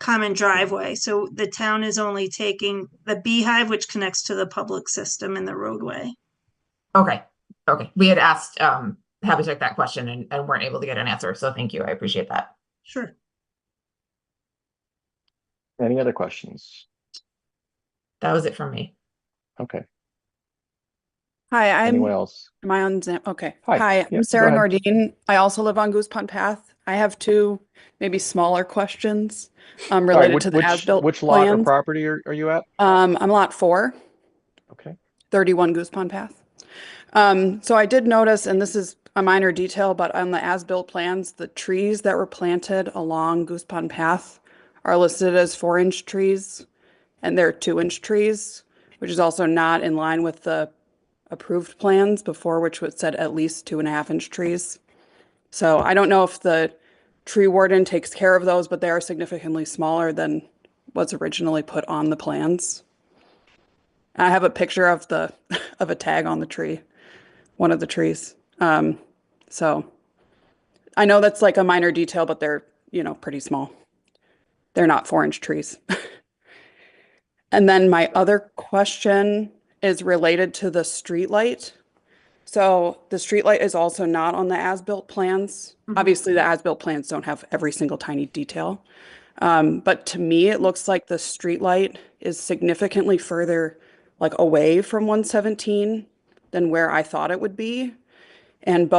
common driveway. So the town is only taking the beehive, which connects to the public system in the roadway. Okay. Okay. We had asked Habitat that question and weren't able to get an answer. So thank you. I appreciate that. Sure. Any other questions? That was it from me. Okay. Hi, Anyone else? am I on Zoom? Okay. Hi. Hi, Yeah, I'm go Sarah ahead. Nordine. I also live on Goose Pond Path. I have two maybe smaller questions Sorry, related to the as-built which lot or plans. property are you at? I'm lot 4, Okay. 31 Goose Pond Path. So I did notice, and this is a minor detail, but on the as-built plans, the trees that were planted along Goose Pond Path are listed as 4-inch trees, and they're 2-inch trees, which is also not in line with the approved plans before, which was said at least 2.5-inch trees. So I don't know if the tree warden takes care of those, but they are significantly smaller than what's originally put on the plans. I have a picture of the of a tag on the tree, one of the trees. So I know that's like a minor detail, but they're, pretty small. They're not 4-inch trees. And then my other question is related to the street light. So the street light is also not on the as-built plans. Obviously, the as-built plans don't have every single tiny detail. But to me, it looks like the street light is significantly further away from 117 than where I thought it would be. And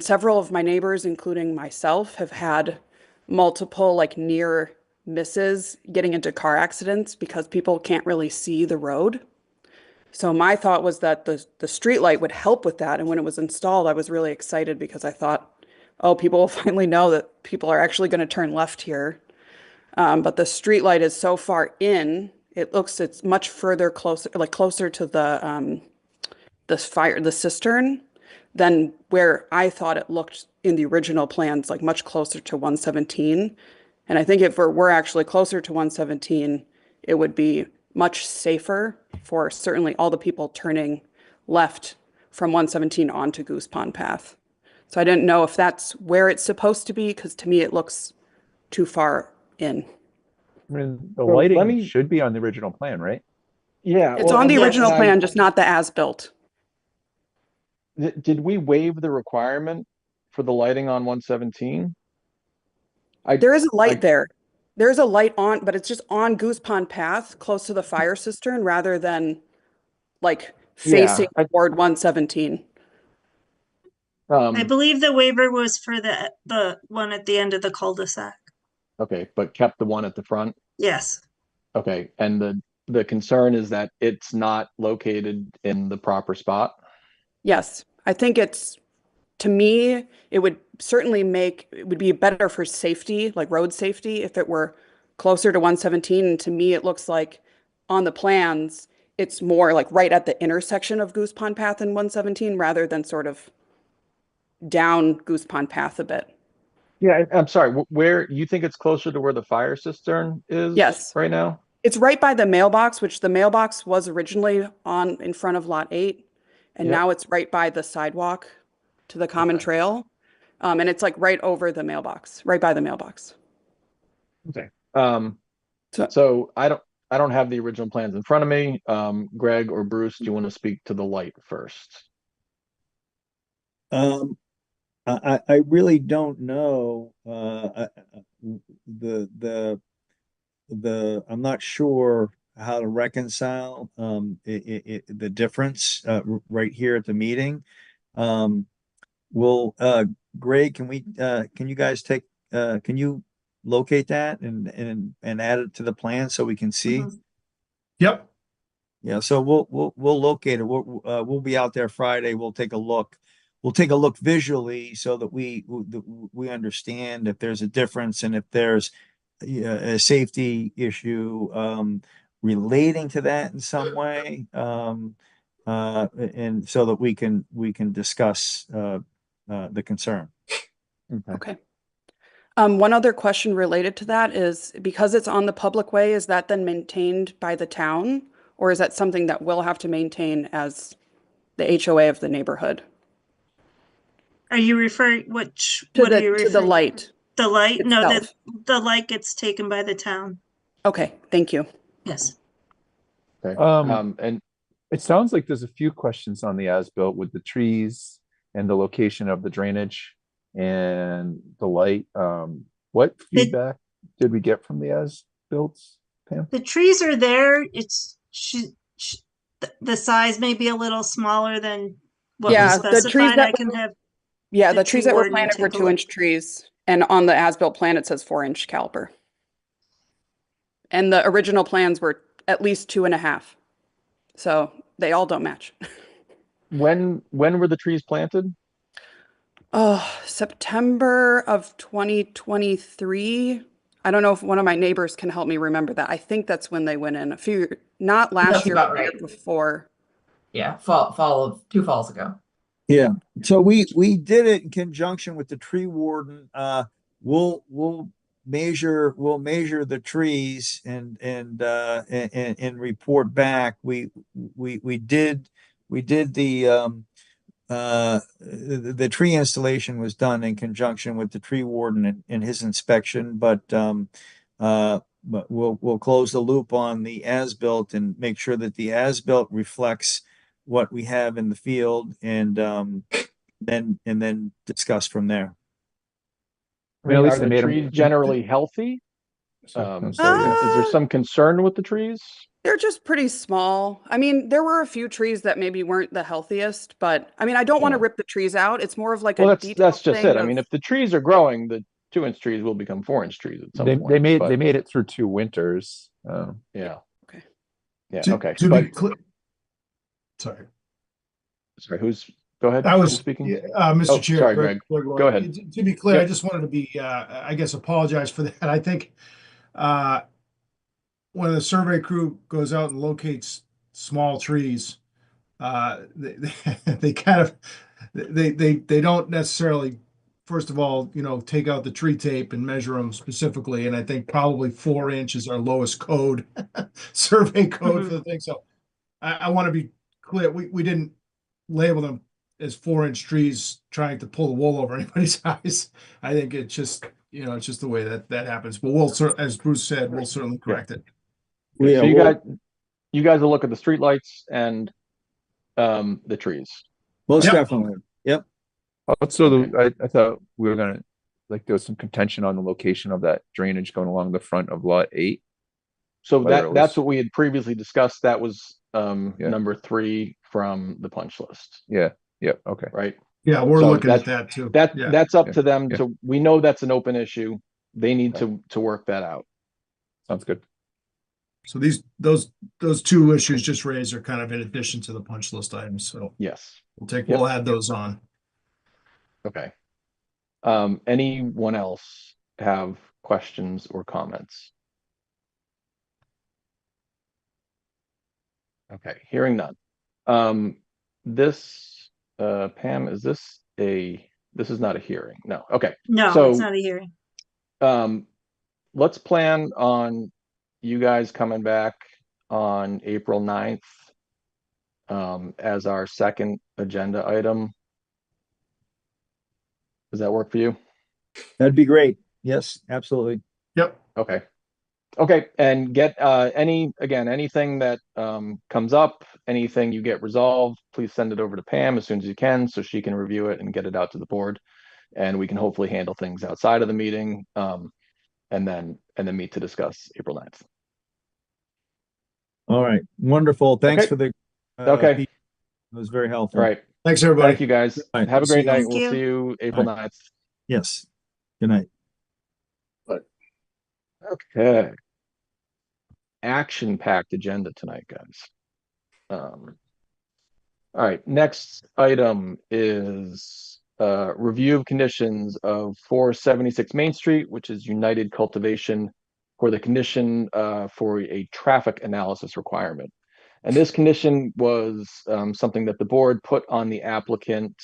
several of my neighbors, including myself, have had multiple near misses getting into car accidents because people can't really see the road. So my thought was that the street light would help with that. And when it was installed, I was really excited because I thought, oh, people will finally know that people are actually going to turn left here. But the street light is so far in, it's much further closer to the cistern than where I thought it looked in the original plans, much closer to 117. And I think if we're actually closer to 117, it would be much safer for certainly all the people turning left from 117 onto Goose Pond Path. So I didn't know if that's where it's supposed to be, because to me it looks too far in. I mean, the So lighting should be on the original plan, right? Yeah. It's on the original plan, just not the as-built. Did we waive the requirement for the lighting on 117? There is a light there. There's a light on, but it's just on Goose Pond Path, close to the fire cistern, rather than facing toward 117. I believe the waiver was for the one at the end of the cul-de-sac. Okay, but kept the one at the front? Yes. Okay, and the concern is that it's not located in the proper spot? Yes, I think to me, it would be better for safety, road safety, if it were closer to 117. And to me, it looks like on the plans, it's more right at the intersection of Goose Pond Path and 117 rather than sort of down Goose Pond Path a bit. Yeah, I'm sorry, where you think it's closer to where the fire cistern is? Yes. Right now? It's right by the mailbox, which the mailbox was originally in front of lot 8. And now it's right by the sidewalk to the common trail. And it's right over the mailbox, right by the mailbox. Okay. So I don't have the original plans in front of me. Greg or Bruce, do you want to speak to the light first? I really don't know. I'm not sure how to reconcile the difference right here at the meeting. Greg, can you guys can you locate that and add it to the plan so we can see? Yep. Yeah, so we'll locate it. We'll be out there Friday. We'll take a look. We'll take a look visually so that we understand if there's a difference and if there's a safety issue relating to that in some way, and so that we can discuss the concern. Okay. One other question related to that is, because it's on the public way, is that then maintained by the town, or is that something that we'll have to maintain as the HOA of the neighborhood? Are you referring to the light? The light? No, itself. the light gets taken by the town. Okay, thank you. Yes. Okay. And It sounds like there's a few questions on the as-built with the trees and the location of the drainage and the light. What feedback did we get from the as-builts, Pam? The trees are there. It's the size may be a little smaller than what Yeah, was the trees specified. that I can have Yeah, the the trees tree that were warden planted were take a look. 2-inch trees, and on the as-built plan, it says 4-inch caliper. And the original plans were at least 2.5. So they all don't match. when were the trees planted? Oh, September of 2023. I don't know if one of my neighbors can help me remember that. I think that's when they went in not last That's year, about but the year right. before. Yeah, fall of 2 falls ago. Yeah, so we did it in conjunction with the tree warden. We'll measure the trees and report back. We did the tree installation was done in conjunction with the tree warden and his inspection, but we'll close the loop on the as-built and make sure that the as-built reflects what we have in the field, and then discuss from there. I mean, at least Are they the made 'em- trees generally healthy? I'm sorry, yeah. Is there some concern with the trees? They're just pretty small. I mean, there were a few trees that maybe weren't the healthiest, but I mean, I don't want to Yeah. rip the trees out. It's more of like Well, a that's detail just thing it. I mean, of- if the trees are growing, the 2-inch trees will become 4-inch trees at some They point. made but it through 2 winters. yeah. Okay. Yeah. To- Okay. To But be clear, sorry. sorry, go ahead. I was Who's speaking. Mr. Oh, Chair. sorry, Greg. Lloyd. Go ahead. To be clear, I Yep. just wanted to be, I guess, apologize for that. I think when the survey crew goes out and locates small trees, they kind of they don't necessarily, first of all, take out the tree tape and measure them specifically. And I think probably 4 inch is our lowest code, survey code for the thing. So I want to be clear. We didn't label them as 4-inch trees trying to pull the wool over anybody's eyes. I think it's just, it's just the way that happens. But as Bruce said, we'll certainly correct it. So you guys will look at the streetlights and the trees. Most Yep. definitely. Yep. Also, I thought we were gonna, like, there was some contention on the location of that drainage going along the front of lot 8. So Whether it that's was- what we had previously discussed. That was Yeah. number 3 from the punch list, Yeah, okay. right? Yeah, we're So looking at that too. Yeah. That's up Yeah. to them. Yeah. So we know that's an open issue. They need Right. to work that out. Sounds good. So those 2 issues just raised are kind of in addition to the punch list items. So Yes. we'll add those on. Okay. Anyone else have questions or comments? Okay, hearing none. Pam, is this is not a hearing? No. Okay. No, So, it's not a hearing. let's plan on you guys coming back on April 9th as our second agenda item. Does that work for you? That'd be great. Yes, absolutely. Yep. Okay, and get anything that comes up, anything you get resolved, please send it over to Pam as soon as you can so she can review it and get it out to the board. And we can hopefully handle things outside of the meeting, and then meet to discuss April 9th. All right. Wonderful. Thanks Okay. for the Okay. It was very helpful. All right. Thanks, everybody. Thank you guys. All right. Have a great night. Thank We'll you. see you April All 9th. Yes. Good night. Okay. Action-packed agenda tonight, guys. All right, next item is review of conditions of 476 Main Street, which is United Cultivation, for the condition for a traffic analysis requirement. And this condition was something that the board put on the applicant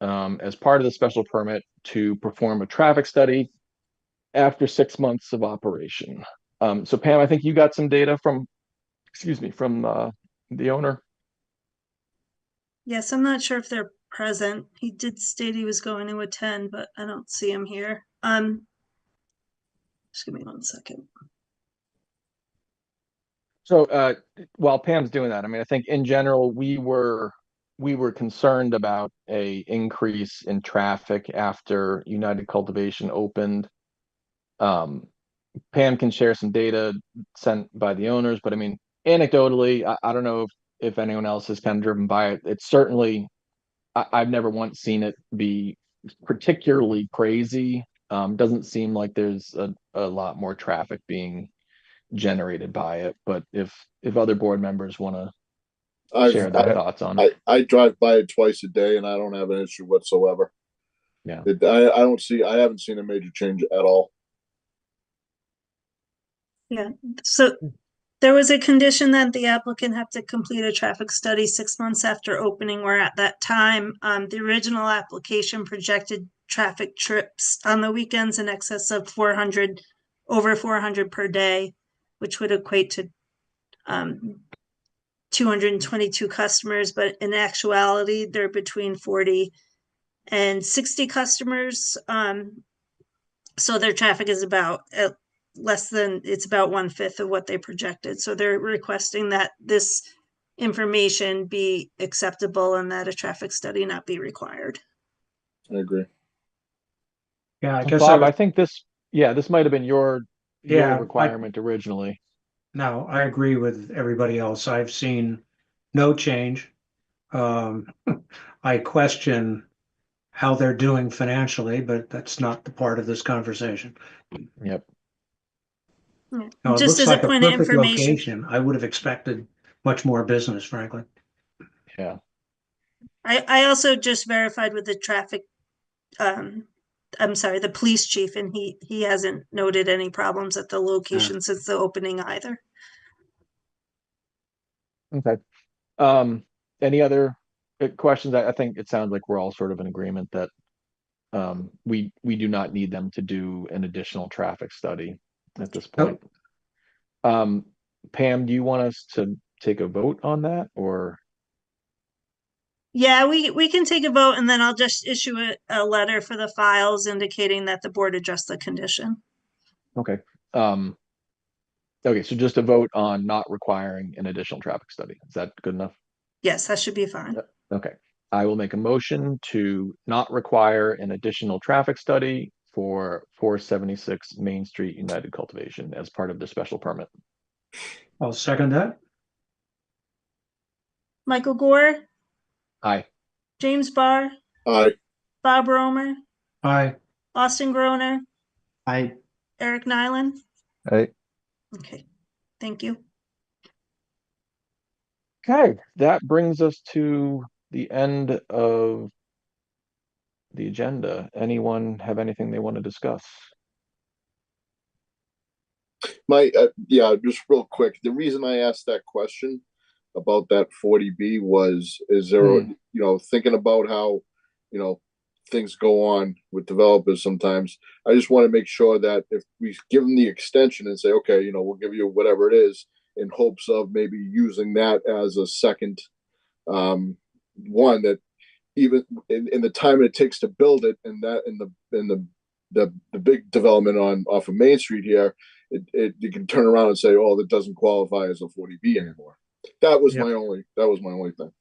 as part of the special permit to perform a traffic study after 6 months of operation. So Pam, I think you got some data from the owner. Yes, I'm not sure if they're present. He did state he was going to attend, but I don't see him here. Just give me 1 second. So while Pam's doing that, I mean, I think in general we were concerned about a increase in traffic after United Cultivation opened. Pam can share some data sent by the owners, but I mean, anecdotally, I don't know if anyone else has kind of driven by it. It's certainly, I've never once seen it be particularly crazy. Doesn't seem like there's a lot more traffic being generated by it. But if other board members want to share their thoughts on it. I drive by it twice a day and I don't have an issue whatsoever. Yeah. I haven't seen a major change at all. Yeah, so there was a condition that the applicant have to complete a traffic study 6 months after opening, where at that time, the original application projected traffic trips on the weekends in excess of 400, over 400 per day, which would equate to 222 customers, but in actuality, they're between 40 and 60 customers. So their traffic is about it's about 1/5 of what they projected. So they're requesting that this information be acceptable and that a traffic study not be required. I agree. Yeah, I guess Bob, I think this might have been your Yeah, requirement originally. No, I agree with everybody else. I've seen no change. I question how they're doing financially, but that's not the part of this conversation. Yep. No, it Just looks as like a a point of perfect information. location. I would have expected much more business, frankly. Yeah. I also just verified with the traffic, I'm sorry, the police chief, and he hasn't noted any problems at the location since the opening either. Okay. Any other questions? I think it sounds like we're all sort of in agreement that we do not need them to do an additional traffic study at this point. Pam, do you want us to take a vote on that, or? Yeah, we can take a vote and then I'll just issue a letter for the files indicating that the board addressed the condition. Okay. Okay, so just a vote on not requiring an additional traffic study. Is that good enough? Yes, that should be fine. Okay. I will make a motion to not require an additional traffic study for 476 Main Street United Cultivation as part of the special permit. I'll second that. Michael Gore, Aye. James Barr, Aye. Bob Romer, Aye. Austin Groner, I Eric Nyland. Aye. Okay, thank you. Okay, that brings us to the end of the agenda. Anyone have anything they want to discuss? Yeah, just real quick. The reason I asked that question about that 40B was, is there, thinking about how, things go on with developers sometimes. I just want to make sure that if we give them the extension and say, okay, we'll give you whatever it is, in hopes of maybe using that as a second one, that even in the time it takes to build it, and that in the big development off of Main Street here, you can turn around and say, oh, that doesn't qualify as a 40B anymore. That was my only thing.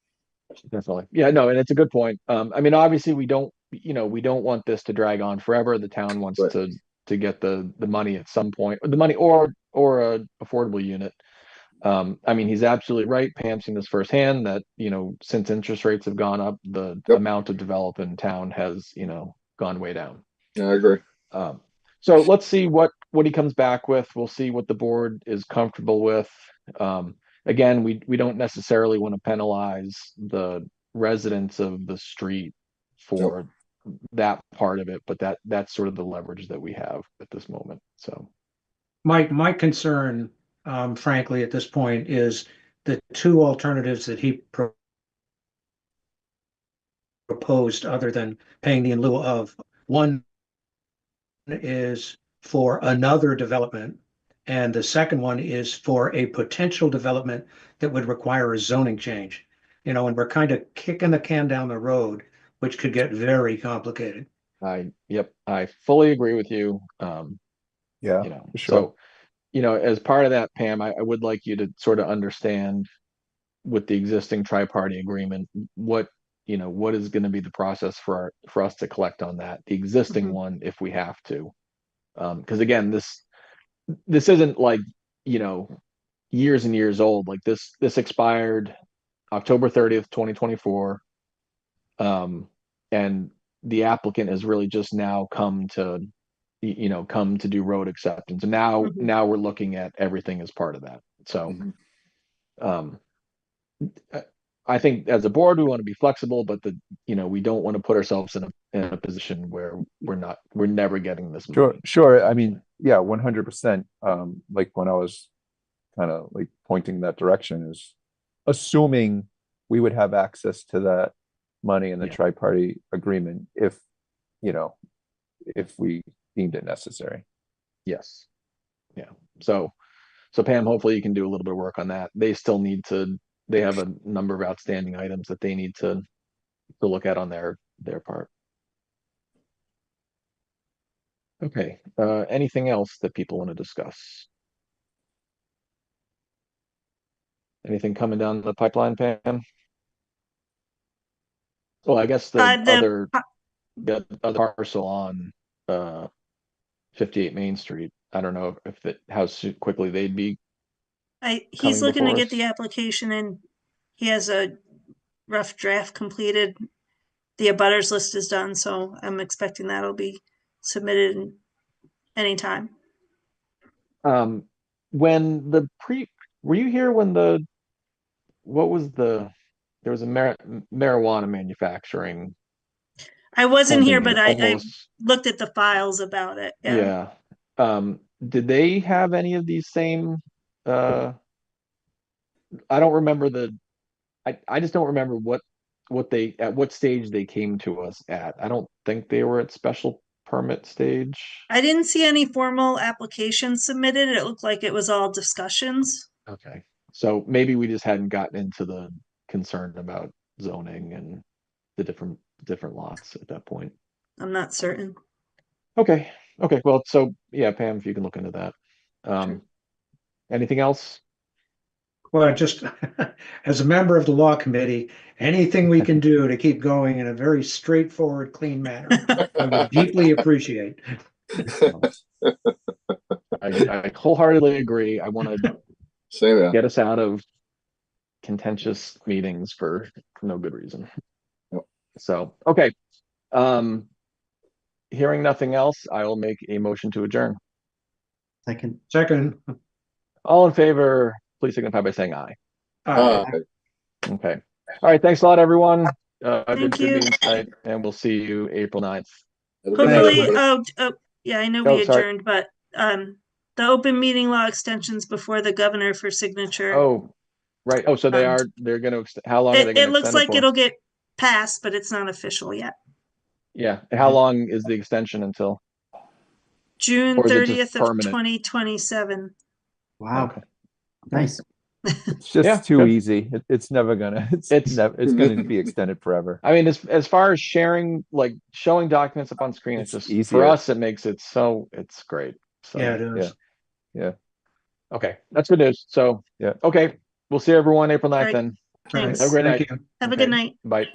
Definitely. Yeah, no, and it's a good point. I mean, obviously we don't want this to drag on forever. The town wants to get the money at some point, the money or a affordable unit. I mean, he's absolutely right. Pam's seen this firsthand that, since interest rates have gone up, the amount of development in town has, gone way down. Yeah, I agree. So let's see what he comes back with. We'll see what the board is comfortable with. Again, we don't necessarily want to penalize the residents of the street for that part of it, but that's sort of the leverage that we have at this moment. So My concern, frankly, at this point is the two alternatives that he proposed other than paying the in lieu of. One is for another development, and the second one is for a potential development that would require a zoning change. And we're kind of kicking the can down the road, which could get very complicated. I fully agree with you. Yeah, for sure. So as part of that, Pam, I would like you to sort of understand with the existing tri-party agreement, what is going to be the process for us to collect on that, the existing Mhm. one, if we have to. Because again, this isn't like, years and years old. Like this expired October 30th, 2024. And the applicant has really just now come to do road acceptance. And now we're looking at everything as part of that. So, I think as a board, we want to be flexible, but we don't want to put ourselves in a position where we're never getting this money. Sure. I mean, yeah, 100%. Like when I was kind of like pointing that direction is assuming we would have access to that money in the tri-party agreement if we deemed it necessary. Yes. Yeah. So Pam, hopefully you can do a little bit of work on that. They have a number of outstanding items that they need to look at on their part. Okay. Anything else that people want to discuss? Anything coming down the pipeline, Pam? Well, I guess the other parcel on 58 Main Street. I don't know how quickly they'd be. He's looking to get the us. application in. He has a rough draft completed. The abutters list is done, so I'm expecting that'll be submitted in anytime. Were you here when there was a marijuana manufacturing? I wasn't here, but I almost, looked at the files about it. yeah. Did they have any of these same I don't remember I just don't remember at what stage they came to us at. I don't think they were at special permit stage. I didn't see any formal applications submitted. It looked like it was all discussions. Okay. So maybe we just hadn't gotten into the concern about zoning and the different lots at that point. I'm not certain. Okay. Well, so yeah, Pam, if you can look into that. Anything else? Well, just as a member of the law committee, anything we can do to keep going in a very straightforward, clean manner, I would deeply appreciate. I wholeheartedly agree. I want to get us out of contentious meetings for no good reason. So, okay. Hearing nothing else, I will make a motion to adjourn. Second. All in favor, please signify by saying aye. Aye. Okay. All right. Thanks a lot, everyone. Thank you. Meeting tonight, and we'll see you April 9th. Hopefully, yeah, I know we sorry. adjourned, but the open meeting law extensions before the governor for signature. Oh, right. Oh, so they're going to, how long are they going to It looks extend it like for? it'll get passed, but it's not official yet. Yeah. How long is the extension until? June Or is it just 30th of permanent? 2027. Wow. Okay. Nice. It's just too easy. It's never gonna. It's going to be extended forever. I mean, as far as sharing, like showing documents up on screen, it's just easier. for us. It makes it so it's great. So, Yeah, it is. Yeah. Okay, that's good news. So yeah. Okay, we'll see everyone April 9th then. Thanks. Have a great night. you. Have a good night. Bye.